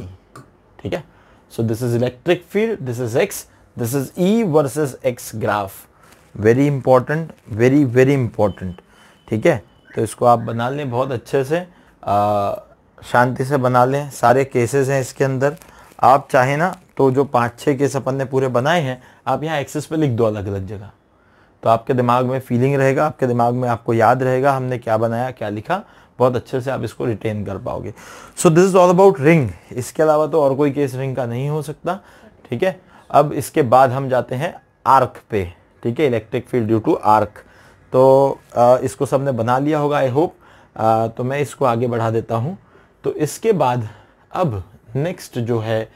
ठीक है, so this is electric field, this is x, this is E versus x graph, very important, very important। ठीक है, तो इसको आप बना लें बहुत अच्छे से, शांति से बना लें। सारे केसेस हैं इसके अंदर, आप चाहे ना तो जो 5-6 केस अपन ने पूरे बनाए हैं, आप यहाँ एक्सेस पे लिख दो अलग अलग जगह, तो आपके दिमाग में फीलिंग रहेगा, आपके दिमाग में आपको याद रहेगा हमने क्या बनाया क्या लिखा, बहुत अच्छे से आप इसको रिटेन कर पाओगे। सो this is all about ring, इसके अलावा तो और कोई केस रिंग का नहीं हो सकता। ठीक है, अब इसके बाद हम जाते हैं आर्क पे। ठीक है, electric field due to arc, तो इसको सबने बना लिया होगा आई होप, तो मैं इसको आगे बढ़ा देता हूँ। तो इसके बाद अब नेक्स्ट जो है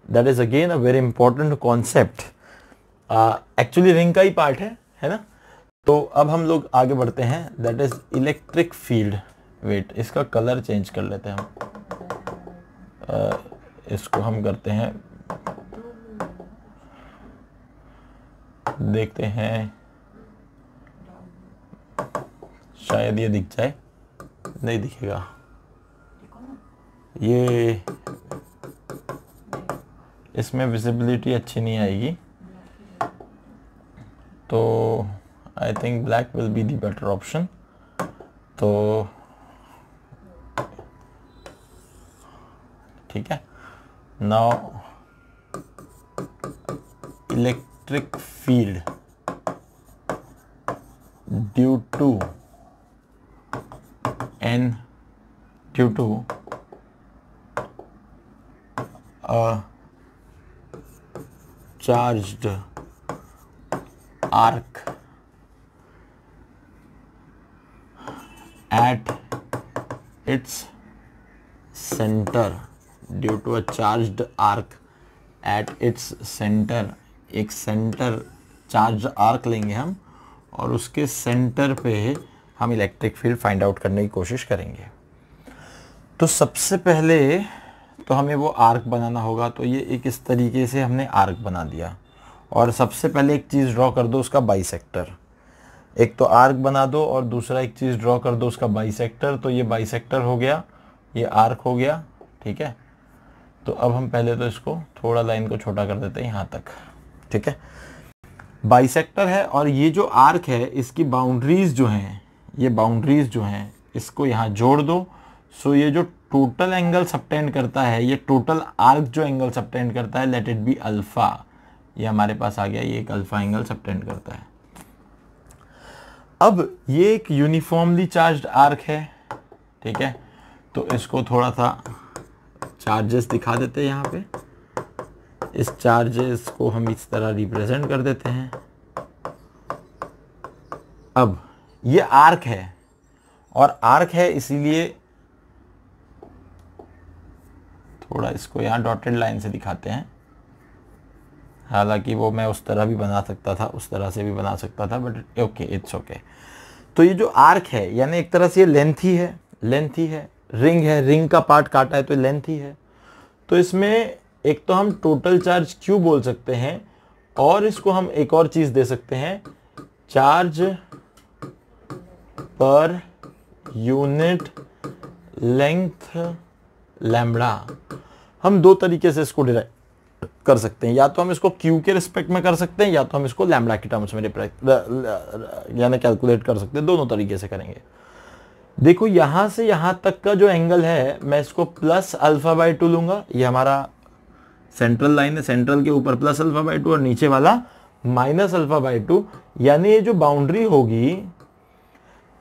that is again a very important concept, actually ring का ही पार्ट है ना। तो अब हम लोग आगे बढ़ते हैं, that is electric field. Wait, इसका कलर चेंज कर लेते हैं हम, इसको हम करते हैं, देखते हैं शायद ये दिख जाए, नहीं दिखेगा ये, इसमें विजिबिलिटी अच्छी नहीं आएगी, तो I think black will be the better option. तो ठीक है, now electric field due to a charged arc at its center, due to a charged arc at its center, एक सेंटर चार्ज आर्क लेंगे हम और उसके सेंटर पे हम इलेक्ट्रिक फील्ड फाइंड आउट करने की कोशिश करेंगे। तो सबसे पहले तो हमें वो आर्क बनाना होगा, तो ये एक इस तरीके से हमने आर्क बना दिया, और सबसे पहले एक चीज़ ड्रॉ कर दो उसका बाइसेक्टर। एक तो आर्क बना दो और दूसरा एक चीज़ ड्रॉ कर दो उसका बाइसेक्टर। तो ये बाइसेक्टर हो गया, ये आर्क हो गया, ठीक है। तो अब हम पहले तो इसको थोड़ा लाइन को छोटा कर देते हैं यहाँ तक, ठीक है। बाइसेक्टर है और ये जो आर्क है इसकी बाउंड्रीज जो हैं, ये बाउंड्रीज जो हैं इसको यहाँ जोड़ दो। सो ये जो टोटल एंगल सबटेंड करता है, ये टोटल आर्क जो एंगल सबटेंड करता है, लेट इट बी अल्फा, ये हमारे पास आ गया, ये एक अल्फा एंगल सबटेंड करता है। अब ये एक यूनिफॉर्मली चार्ज्ड आर्क है, ठीक है। तो इसको थोड़ा सा चार्जेस दिखा देते हैं यहाँ पे, इस चार्जेस को हम इस तरह रिप्रेजेंट कर देते हैं। अब ये आर्क है और आर्क है इसीलिए थोड़ा इसको यहाँ डॉटेड लाइन से दिखाते हैं, हालांकि वो मैं उस तरह भी बना सकता था, उस तरह से भी बना सकता था, बट ओके, इट्स ओके। तो ये जो आर्क है यानी एक तरह से ये लेंथ ही है, लेंथ ही है, रिंग है, रिंग का पार्ट काटा है तो लेंथ ही है। तो इसमें एक तो हम टोटल चार्ज Q बोल सकते हैं और इसको हम एक और चीज दे सकते हैं, चार्ज पर यूनिट लेंथ लैम्बडा। हम दो तरीके से इसको डिराइव कर सकते हैं, या तो हम इसको Q के रिस्पेक्ट में कर सकते हैं या तो हम इसको लैम्बडा की टर्म्स में यानी कैलकुलेट कर सकते हैं, दोनों तरीके से करेंगे। देखो यहां से यहां तक का जो एंगल है मैं इसको प्लस अल्फा बाई 2 लूंगा, ये हमारा सेंट्रल लाइन है, सेंट्रल के ऊपर प्लस अल्फा बाई 2 और नीचे वाला माइनस अल्फा बाई 2, यानी ये जो बाउंड्री होगी,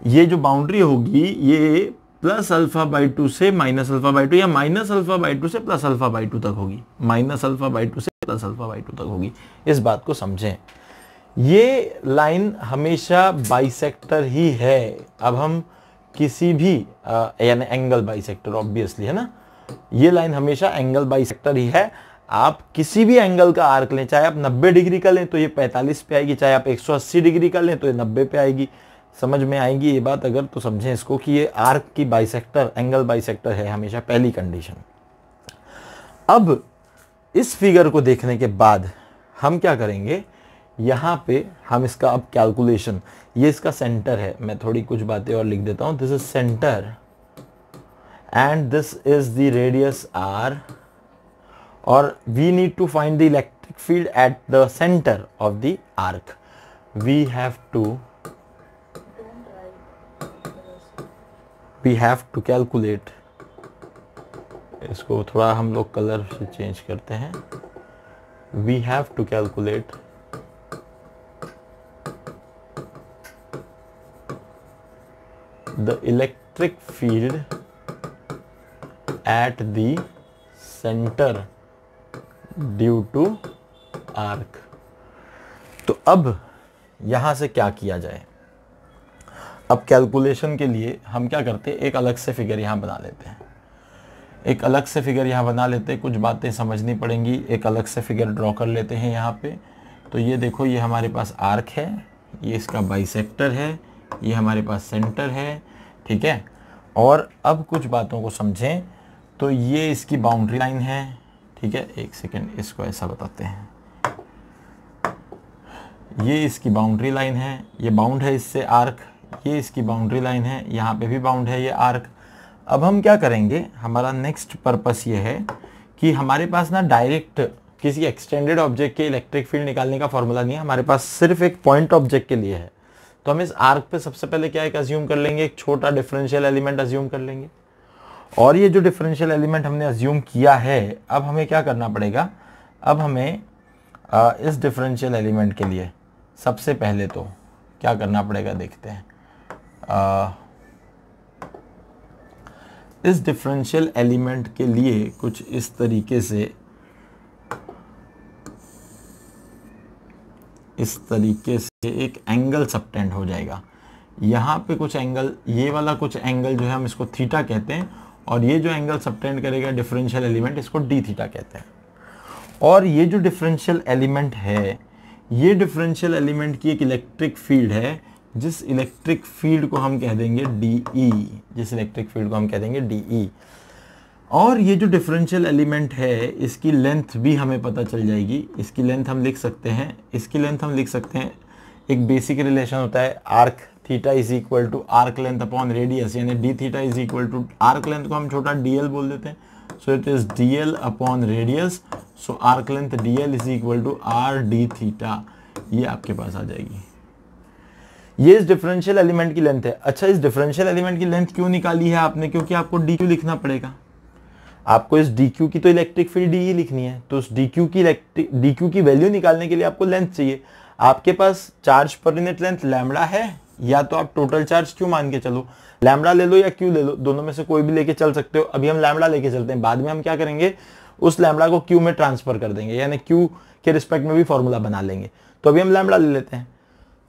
ये जो बाउंड्री होगी ये प्लस अल्फा बाई 2 से माइनस अल्फा बाई 2 या माइनस अल्फा बाई 2 से प्लस अल्फा बाई 2 तक होगी, माइनस अल्फा बाई 2 से प्लस अल्फा बाई 2 तक होगी। इस बात को समझें, ये लाइन हमेशा बाइसेक्टर ही है। अब हम किसी भी यानी एंगल बाइसेक्टर ऑब्वियसली है ना, ये लाइन हमेशा एंगल बाइसेक्टर ही है। आप किसी भी एंगल का आर्क लें, चाहे आप 90 डिग्री का लें तो ये 45 पे आएगी, चाहे आप 180 डिग्री का लें तो ये 90 पे आएगी। समझ में आएगी ये बात अगर, तो समझें इसको कि ये आर्क की बाइसेक्टर, एंगल बाइसेक्टर है हमेशा, पहली कंडीशन। अब इस फिगर को देखने के बाद हम क्या करेंगे, यहां पे हम इसका अब कैलकुलेशन, ये इसका सेंटर है, मैं थोड़ी कुछ बातें और लिख देता हूं, this is centre and this is the radius r, और we need to find the electric field at the centre of the arc. We have to calculate, इसको थोड़ा हम लोग कलर से चेंज करते हैं, we have to calculate the electric field at the center due to arc। तो अब यहां से क्या किया जाए, अब कैलकुलेशन के लिए हम क्या करते हैं, एक अलग से फिगर यहां बना लेते हैं। एक अलग से फिगर यहाँ बना लेते हैं, कुछ बातें समझनी पड़ेंगी, एक अलग से फिगर ड्रॉ कर लेते हैं यहाँ पे। तो ये देखो, ये हमारे पास आर्क है, ये इसका बाइसेक्टर है, ये हमारे पास सेंटर है, ठीक है। और अब कुछ बातों को समझें, तो ये इसकी बाउंड्री लाइन है, ठीक है। एक सेकेंड, इसको ऐसा बताते हैं, ये इसकी बाउंड्री लाइन है, ये बाउंड है इससे आर्क, ये इसकी बाउंड्री लाइन है, यहाँ पे भी बाउंड है ये आर्क। अब हम क्या करेंगे, हमारा नेक्स्ट पर्पस ये है कि हमारे पास ना डायरेक्ट किसी एक्सटेंडेड ऑब्जेक्ट के इलेक्ट्रिक फील्ड निकालने का फॉर्मूला नहीं है, हमारे पास सिर्फ एक पॉइंट ऑब्जेक्ट के लिए है। तो हम इस आर्क पे सबसे पहले क्या एक अज्यूम कर लेंगे, एक छोटा डिफरेंशियल एलिमेंट अज्यूम कर लेंगे। और ये जो डिफरेंशियल एलिमेंट हमने अज्यूम किया है, अब हमें क्या करना पड़ेगा, अब हमें इस डिफरेंशियल एलिमेंट के लिए सबसे पहले तो क्या करना पड़ेगा, देखते हैं। इस डिफरेंशियल एलिमेंट के लिए कुछ इस तरीके से, इस तरीके से एक एंगल सबटेंड हो जाएगा। यहाँ पे कुछ एंगल, ये वाला कुछ एंगल जो है हम इसको थीटा कहते हैं, और ये जो एंगल सबटेंड करेगा डिफरेंशियल एलिमेंट, इसको डी थीटा कहते हैं। और ये जो डिफरेंशियल एलिमेंट है, ये डिफरेंशियल एलिमेंट की एक इलेक्ट्रिक फील्ड है, जिस इलेक्ट्रिक फील्ड को हम कह देंगे डीई, जिस इलेक्ट्रिक फील्ड को हम कह देंगे डीई। और ये जो डिफरेंशियल एलिमेंट है, इसकी लेंथ भी हमें पता चल जाएगी। इसकी लेंथ हम लिख सकते हैं, इसकी लेंथ हम लिख सकते हैं, एक बेसिक रिलेशन होता है, arc theta is equal to arc length upon radius, यानी d theta is equal to, arc length को हम छोटा डीएल बोल देते हैं, so it is dl upon radius, so arc length dl is equal to r d theta, ये आपके पास आ जाएगी। ये इस डिफरेंशियल एलिमेंट की लेंथ है। अच्छा, इस डिफरेंशियल एलिमेंट की लेंथ क्यों निकाली है आपने, क्योंकि आपको डी क्यू लिखना पड़ेगा, आपको इस डी क्यू की तो इलेक्ट्रिक फील्ड डी लिखनी है, तो उस डी क्यू की वैल्यू निकालने के लिए आपको लेंथ चाहिए। आपके पास चार्ज पर यूनिट लेंथ लैम्बडा है, या तो आप टोटल चार्ज क्यू मान के चलो, लैम्बडा ले लो या क्यू ले लो, दोनों में से कोई भी लेके चल सकते हो। अभी हम लैम्बडा लेके चलते हैं, बाद में हम क्या करेंगे, उस लैम्बडा को क्यू में ट्रांसफर कर देंगे, यानी क्यू के रिस्पेक्ट में भी फॉर्मूला बना लेंगे। तो अभी हम लैम्बडा ले लेते हैं,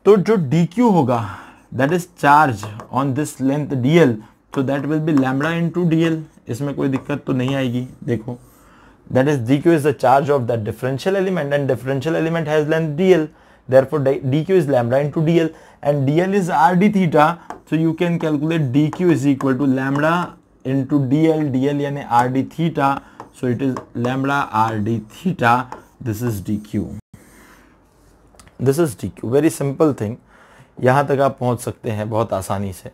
तो जो डी क्यू होगा, that is charge on this length dl, तो that will be lambda into dl, इसमें कोई दिक्कत तो नहीं आएगी। देखो, that is d q is the charge of that differential element, and differential element has length dl, therefore dq is lambda into dl, and dl is r d theta, so you can calculate dq is equal to lambda into dl, dl यानी r d theta, so it is lambda r d theta, this is dq, this is dq, very simple thing। यहाँ तक आप पहुँच सकते हैं बहुत आसानी से।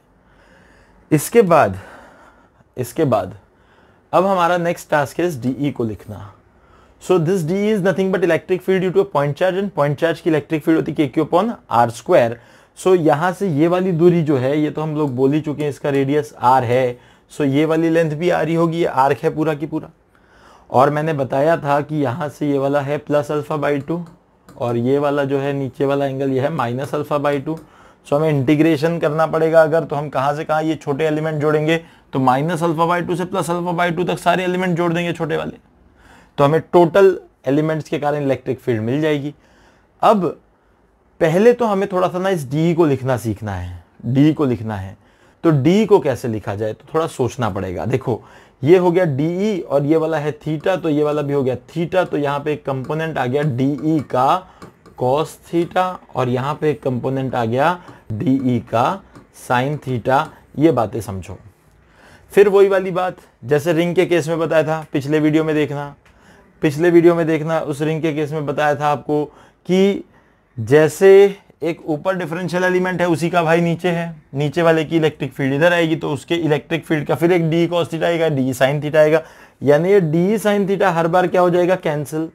इसके बाद अब हमारा नेक्स्ट टास्क है dE को लिखना। So this d is nothing but electric field due to a point charge, and point charge की इलेक्ट्रिक फील्ड होती है kq upon r स्क्वायर। सो यहाँ से ये वाली दूरी जो है, ये तो हम लोग बोल ही चुके हैं, इसका रेडियस r है, सो ये वाली लेंथ भी r ही होगी, ये आर्क है पूरा की पूरा। और मैंने बताया था कि यहाँ से ये वाला है प्लस अल्फा बाई 2, और ये वाला जो है नीचे वाला एंगल ये है माइनस अल्फा बाई 2। सो हमें इंटीग्रेशन करना पड़ेगा अगर, तो हम कहाँ से कहाँ ये छोटे एलिमेंट जोड़ेंगे, तो माइनस अल्फा बाई 2 से प्लस अल्फा बाई 2 तक सारे एलिमेंट जोड़ देंगे छोटे वाले, तो हमें टोटल एलिमेंट्स के कारण इलेक्ट्रिक फील्ड मिल जाएगी। अब पहले तो हमें थोड़ा सा ना इस डी को लिखना सीखना है, डी को लिखना है। तो डी को कैसे लिखा जाए, तो थोड़ा सोचना पड़ेगा। देखो, ये हो गया डीई, और ये वाला है थीटा, तो ये वाला भी हो गया थीटा, तो यहाँ पे एक कंपोनेंट आ गया डीई का कॉस थीटा, और यहाँ पे एक कंपोनेंट आ गया डीई का साइन थीटा। ये बातें समझो। फिर वही वाली बात जैसे रिंग के केस में बताया था, पिछले वीडियो में देखना, उस रिंग के केस में बताया था आपको कि जैसे एक ऊपर डिफरेंशियल एलिमेंट है, उसी का भाई नीचे है, नीचे वाले की इलेक्ट्रिक फील्ड इधर आएगी, तो उसके इलेक्ट्रिक फील्ड का फिर एक डी कॉस थीटा आएगा, डी साइन थीटा आएगा, यानी ये डी साइन थीटा हर बार क्या हो जाएगा, कैंसिल।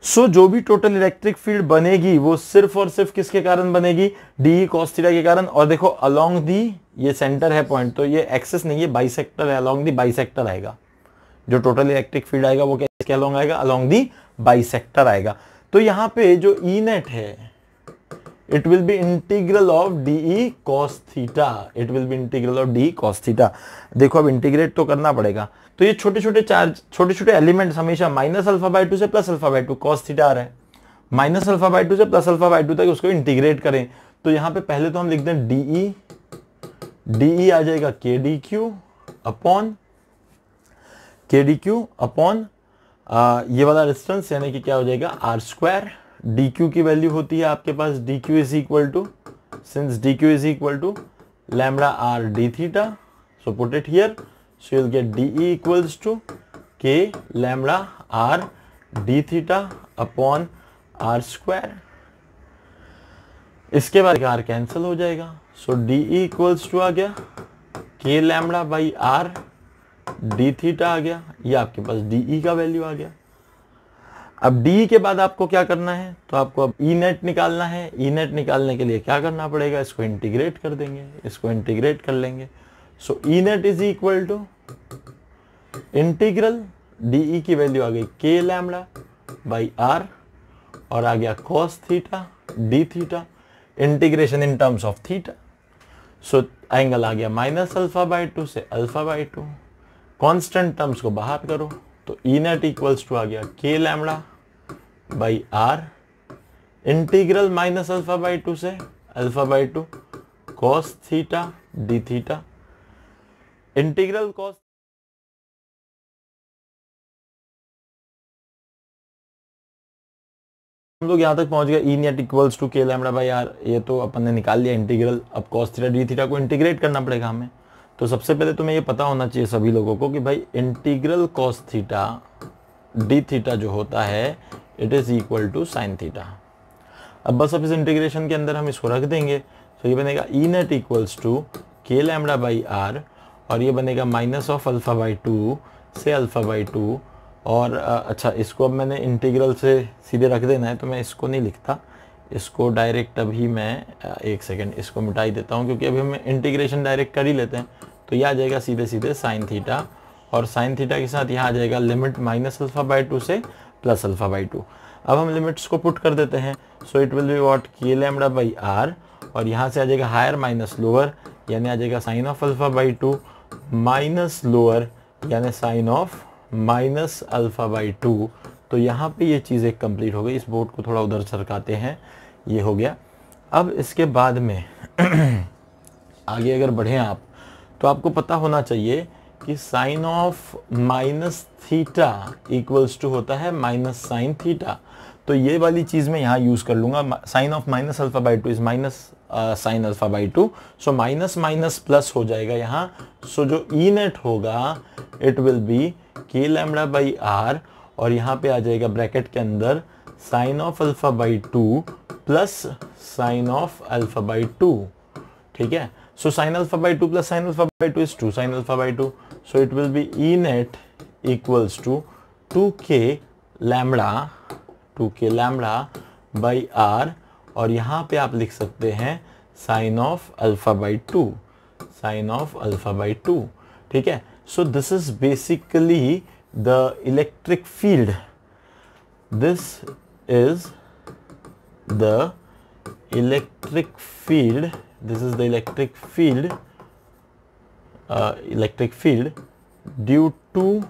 सो जो भी टोटल इलेक्ट्रिक फील्ड बनेगी वो सिर्फ और सिर्फ किसके कारण बनेगी, डी कॉस थीटा के कारण। और देखो अलोंग दी, ये सेंटर है पॉइंट, तो ये एक्सिस नहीं है, बाइसेक्टर है, अलोंग दी बाइसेक्टर आएगा। जो टोटल इलेक्ट्रिक फील्ड आएगा वो क्या अलोंग आएगा, अलोंग दी बाइसेक्टर आएगा। तो यहाँ पे जो ई नेट है, it will be integral of dE cos theta, it will be integral of d cos theta. देखो अब इंटीग्रेट तो करना पड़ेगा, तो ये छोटे छोटे चार्ज, छोटे छोटे एलिमेंट्स हमेशा माइनस अल्फा बाई 2 से plus alpha by 2, cos theta आ रहा है, माइनस अल्फा बाई 2 से प्लस अल्फा बाई 2 तक उसको इंटीग्रेट करें। तो यहाँ पे पहले तो हम लिखते हैं डीई, डीई आ जाएगा k d q upon k d q upon ये वाला डिस्टेंस यानी कि क्या हो जाएगा आर स्क्वायर। डी क्यू की वैल्यू होती है आपके पास d q is equal to, since d q is equal to lambda r d theta, so put it here, so you will get d E equals to k lambda r d theta upon are square. इसके बाद r cancel हो जाएगा, सो d E equals to आ गया k lambda by r d theta आ गया, ये आपके पास डी ई का वैल्यू आ गया। अब डी के बाद आपको क्या करना है, तो आपको अब ई नेट निकालना है। ई नेट निकालने के लिए क्या करना पड़ेगा, इसको इंटीग्रेट कर देंगे, इसको इंटीग्रेट कर लेंगे। So E net is equal to integral d E की वैल्यू आ गई के लैम्बडा बाई आर और आ गया cos theta d theta, integration in terms of theta. So angle आ गया माइनस अल्फा बाई टू से alpha by two. Constant terms को बाहर करो तो ई नेट इक्वल्स टू आ गया k lambda by r integral minus alpha by two से alpha by two cos theta d theta, integral cos. हम लोग यहाँ तक पहुंच गए, E net equals to k lambda by r, ये तो अपन ने निकाल लिया इंटीग्रल। अब कॉस थीटा डी थीटा को इंटीग्रेट करना पड़ेगा हमें। तो सबसे पहले तुम्हें ये पता होना चाहिए सभी लोगों को कि भाई integral cos theta d theta जो होता है it is equal to sine theta. अब बस अब इस इंटीग्रेशन के अंदर हम इसको रख देंगे, तो ये बनेगा ई net equals to k lambda by r और ये बनेगा minus of alpha by two से अल्फा बाई टू। और अच्छा, इसको अब मैंने इंटीग्रल से सीधे रख देना है तो मैं इसको नहीं लिखता, इसको डायरेक्ट अभी मैं एक सेकेंड इसको मिटाई देता हूँ, क्योंकि अभी हम इंटीग्रेशन डायरेक्ट कर ही लेते हैं। तो यह आ जाएगा सीधे सीधे साइन थीटा और साइन थीटा के साथ यहाँ आ जाएगा limit minus alpha by two से प्लस अल्फा बाई टू। अब हम लिमिट्स को पुट कर देते हैं, so it will be what के लैम्बडा बाई आर और यहाँ से आ जाएगा हायर माइनस लोअर यानी आ जाएगा sine of alpha by two minus lower यानी sine of minus alpha by two. तो यहाँ पे ये चीज़ एक कंप्लीट हो गई। इस बोर्ड को थोड़ा उधर सरकाते हैं, ये हो गया। अब इसके बाद में आगे अगर बढ़ें आप तो आपको पता होना चाहिए कि sine of minus theta equals to होता है माइनस साइन थीटा। तो ये वाली चीज़ मैं यहाँ यूज़ कर लूँगा, sine of minus alpha by two is minus sine alpha by two, so minus minus plus हो जाएगा यहाँ। सो जो ई नेट होगा it will be k lambda by r और यहाँ पे आ जाएगा ब्रैकेट के अंदर sine of alpha by two plus sine of alpha by two. ठीक है, so sine alpha by two plus sine alpha by two is two sine alpha by two, so it will be E net equals to two k lambda by r और यहाँ पे आप लिख सकते हैं sine of alpha by two, sine of alpha by two. ठीक है, so this is basically the electric field. This is the electric field. This is the electric field due to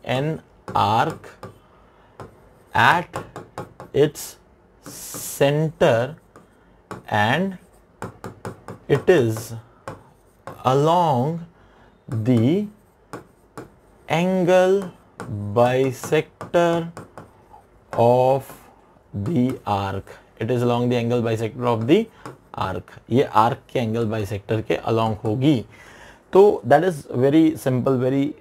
an arc at its center and it is along the angle bisector of the arc. It is along the angle bisector of the arc. ये arc के angle bisector के along होगी। तो that is very simple, very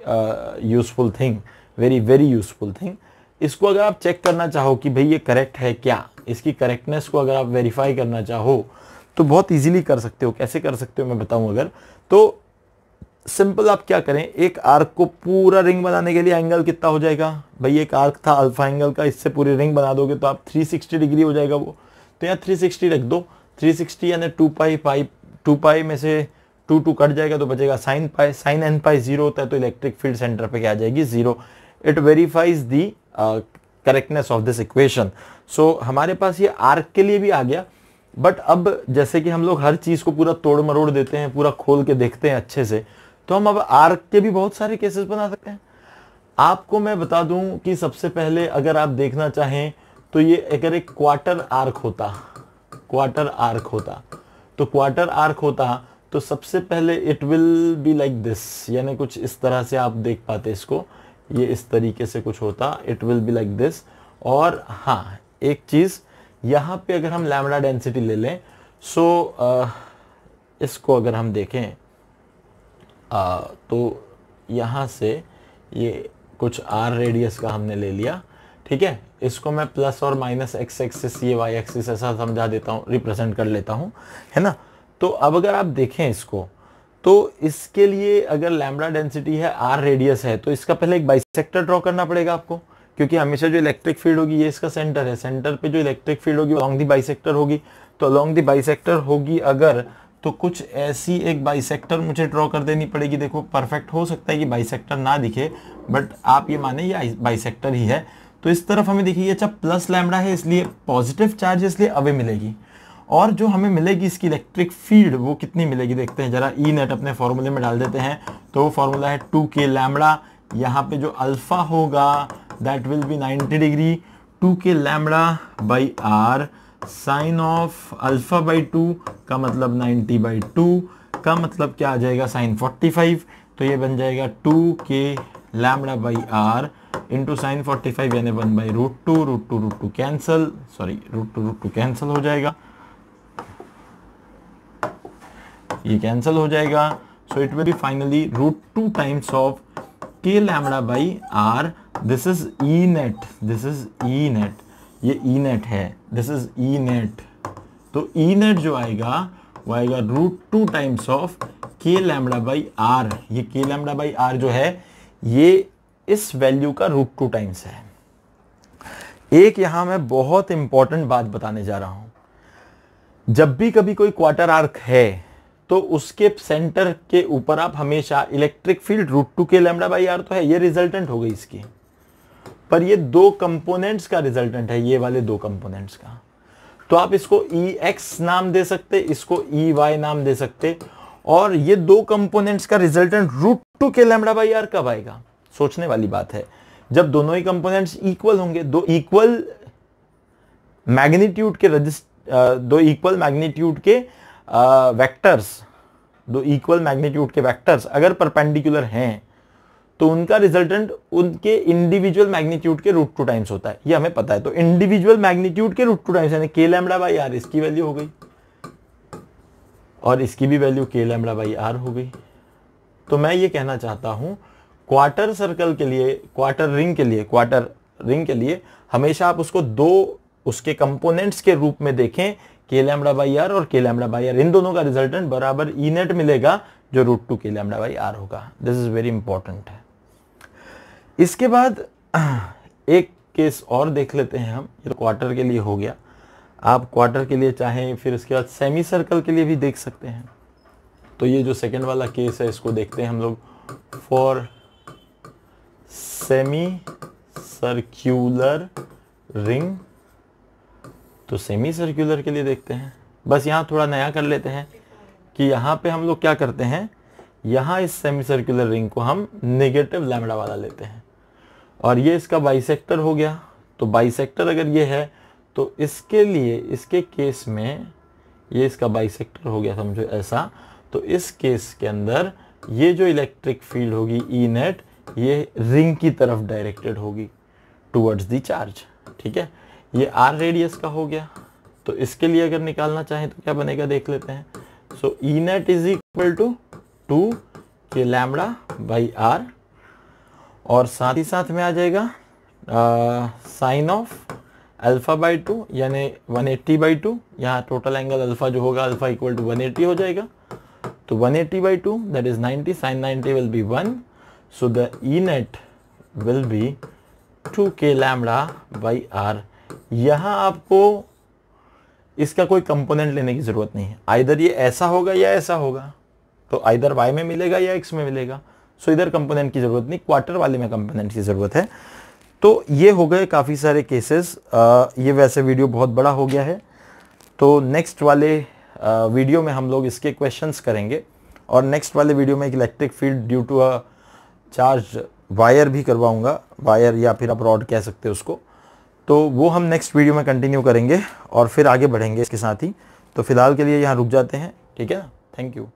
useful thing, very useful thing। इसको अगर आप check करना चाहो कि भाई ये करेक्ट है क्या, इसकी करेक्टनेस को अगर आप वेरीफाई करना चाहो तो बहुत इजीली कर सकते हो। कैसे कर सकते हो मैं बताऊं। अगर तो सिंपल आप क्या करें, एक आर्क को पूरा रिंग बनाने के लिए एंगल कितना हो जाएगा भाई, एक आर्क था अल्फा एंगल का, इससे पूरी रिंग बना दोगे तो आप 360 डिग्री हो जाएगा वो। तो यहाँ 360 रख दो, 360 यानी 2 पाई में से 2 कट जाएगा तो बचेगा साइन पाई, साइन एन पाई 0 होता है तो इलेक्ट्रिक फील्ड सेंटर पे क्या आ जाएगी 0। It verifies the correctness of this equation. So हमारे पास ये आर्क के लिए भी आ गया। बट अब जैसे कि हम लोग हर चीज को पूरा तोड़ मरोड़ देते हैं, पूरा खोल के देखते हैं अच्छे से, तो हम अब आर्क के भी बहुत सारे केसेस बना सकते हैं। आपको मैं बता दूं कि सबसे पहले अगर आप देखना चाहें तो ये अगर एक क्वार्टर आर्क होता तो क्वार्टर आर्क होता तो सबसे पहले it will be like this, यानी कुछ इस तरह से आप देख पाते इसको। ये इस तरीके से कुछ होता, it will be like this. और हाँ, एक चीज़ यहाँ पे अगर हम लैम्बडा डेंसिटी ले लें, सो इसको अगर हम देखें तो यहाँ से ये कुछ r रेडियस का हमने ले लिया, ठीक है। इसको मैं प्लस और माइनस x एक्सिस, ये y एक्सिस ऐसा समझा देता हूँ, रिप्रेजेंट कर लेता हूँ, है ना। तो अब अगर आप देखें इसको, तो इसके लिए अगर लैम्बडा डेंसिटी है, r रेडियस है, तो इसका पहले एक बाइसेक्टर ड्रॉ करना पड़ेगा आपको, क्योंकि हमेशा जो इलेक्ट्रिक फील्ड होगी, ये इसका सेंटर है, सेंटर पे जो इलेक्ट्रिक फील्ड होगी अलोंग दी बाइसेक्टर होगी। तो अलोंग दी बाइसेक्टर होगी अगर, तो कुछ ऐसी एक बाइसेक्टर मुझे ड्रॉ कर देनी पड़ेगी। देखो परफेक्ट हो सकता है कि बाइसेक्टर ना दिखे, बट आप ये माने ये बाइसेक्टर ही है। तो इस तरफ हमें देखिए, अच्छा प्लस लैम्बडा है, इसलिए पॉजिटिव चार्ज, इसलिए अवे मिलेगी। और जो हमें मिलेगी इसकी इलेक्ट्रिक फील्ड, वो कितनी मिलेगी देखते हैं जरा। ई नेट अपने फॉर्मूले में डाल देते हैं, तो वो फॉर्मूला है 2k लैम्बडा। यहाँ पे जो अल्फा होगा that will be 90 degree, 2k lambda by r sine of alpha by 2 का मतलब 90/2 का मतलब क्या आ जाएगा, साइन 45। तो ये बन जाएगा 2k lambda by r into sine 45 यानी 1/√2, √2 कैंसल, सॉरी √2 कैंसल हो जाएगा, ये कैंसल हो जाएगा। So it will be finally √2 times of k lambda by r. This is E net, this is E net, ये ई नेट है, this is E net. तो E net जो आएगा वो आएगा √2 times of k lambda by r. ये k lambda by r जो है ये इस वैल्यू का √2 टाइम्स है। एक यहां मैं बहुत इंपॉर्टेंट बात बताने जा रहा हूं, जब भी कभी कोई क्वार्टर आर्क है तो उसके सेंटर के ऊपर आप हमेशा electric field √2 k lambda by r तो है, ये रिजल्टेंट हो गई इसकी, पर ये दो कंपोनेंट्स का रिजल्टेंट है, ये वाले दो कंपोनेंट्स का। तो आप इसको Ex नाम दे सकते, इसको Ey नाम दे सकते, और ये दो कंपोनेंट्स का resultant √2 k lambda by r कब आएगा। सोचने वाली बात है, जब दोनों ही कंपोनेंट्स इक्वल होंगे, दो इक्वल मैग्नीट्यूड के वेक्टर्स, दो इक्वल मैग्नीट्यूड के वेक्टर्स अगर परपेंडिकुलर हैं तो उनका रिजल्टेंट उनके इंडिविजुअल मैग्नीट्यूड के √2 टाइम्स होता है, ये हमें पता है। तो इंडिविजुअल मैग्नीट्यूड के √2 टाइम्स यानी k लैम्बडा बाई आर, इसकी वैल्यू हो गई और इसकी भी value k lambda by r हो गई। तो मैं ये कहना चाहता हूं, क्वार्टर सर्कल के लिए, क्वार्टर रिंग के लिए हमेशा आप उसको दो उसके कंपोनेंट्स के रूप में देखें, k लैम्बडा बाई आर और k लैम्बडा बाई आर, इन दोनों का रिजल्टेंट बराबर ई नेट मिलेगा जो √2 k लैम्बडा बाई आर होगा। दिस इज वेरी इंपॉर्टेंट है। इसके बाद एक केस और देख लेते हैं हम, ये तो क्वार्टर के लिए हो गया। आप क्वार्टर के लिए चाहें फिर इसके बाद सेमी सर्कल के लिए भी देख सकते हैं। तो ये जो सेकंड वाला केस है इसको देखते हैं हम लोग, फॉर सेमी सर्क्यूलर रिंग। तो सेमी सर्क्यूलर के लिए देखते हैं, बस यहाँ थोड़ा नया कर लेते हैं कि यहाँ पे हम लोग क्या करते हैं, यहाँ इस सेमी सर्कुलर रिंग को हम नेगेटिव लैम्बडा वाला लेते हैं और ये इसका बाइसेक्टर हो गया। तो बाइसेक्टर अगर ये है तो इसके लिए, इसके केस में ये इसका बाइसेक्टर हो गया, समझो ऐसा। तो इस केस के अंदर ये जो इलेक्ट्रिक फील्ड होगी ई नेट, ये रिंग की तरफ डायरेक्टेड होगी टुवर्ड्स दी चार्ज, ठीक है। ये आर रेडियस का हो गया। तो इसके लिए अगर निकालना चाहें तो क्या बनेगा देख लेते हैं। So E net is equal to 2k lambda by r और साथ ही साथ में आ जाएगा साइन ऑफ अल्फा बाई 2 यानी 180/2। यहाँ टोटल एंगल अल्फा जो होगा, अल्फा इक्वल टू 180 हो जाएगा। तो 180/2 that is 90, sine 90 will be 1। So the E net will be 2k lambda by r. यहाँ आपको इसका कोई कंपोनेंट लेने की जरूरत नहीं है, आइदर ये ऐसा होगा या ऐसा होगा। तो आइदर y में मिलेगा या x में मिलेगा। सो इधर कंपोनेंट की जरूरत नहीं, क्वार्टर वाले में कंपोनेंट की जरूरत है। तो ये हो गए काफ़ी सारे केसेस। ये वैसे वीडियो बहुत बड़ा हो गया है, तो नेक्स्ट वाले वीडियो में हम लोग इसके क्वेश्चंस करेंगे और नेक्स्ट वाले वीडियो में एक electric field due to a charge wire भी करवाऊंगा, वायर या फिर आप रॉड कह सकते हो उसको। तो वो हम नेक्स्ट वीडियो में कंटिन्यू करेंगे और फिर आगे बढ़ेंगे इसके साथ ही। तो फिलहाल के लिए यहाँ रुक जाते हैं, ठीक है ना। Thank you.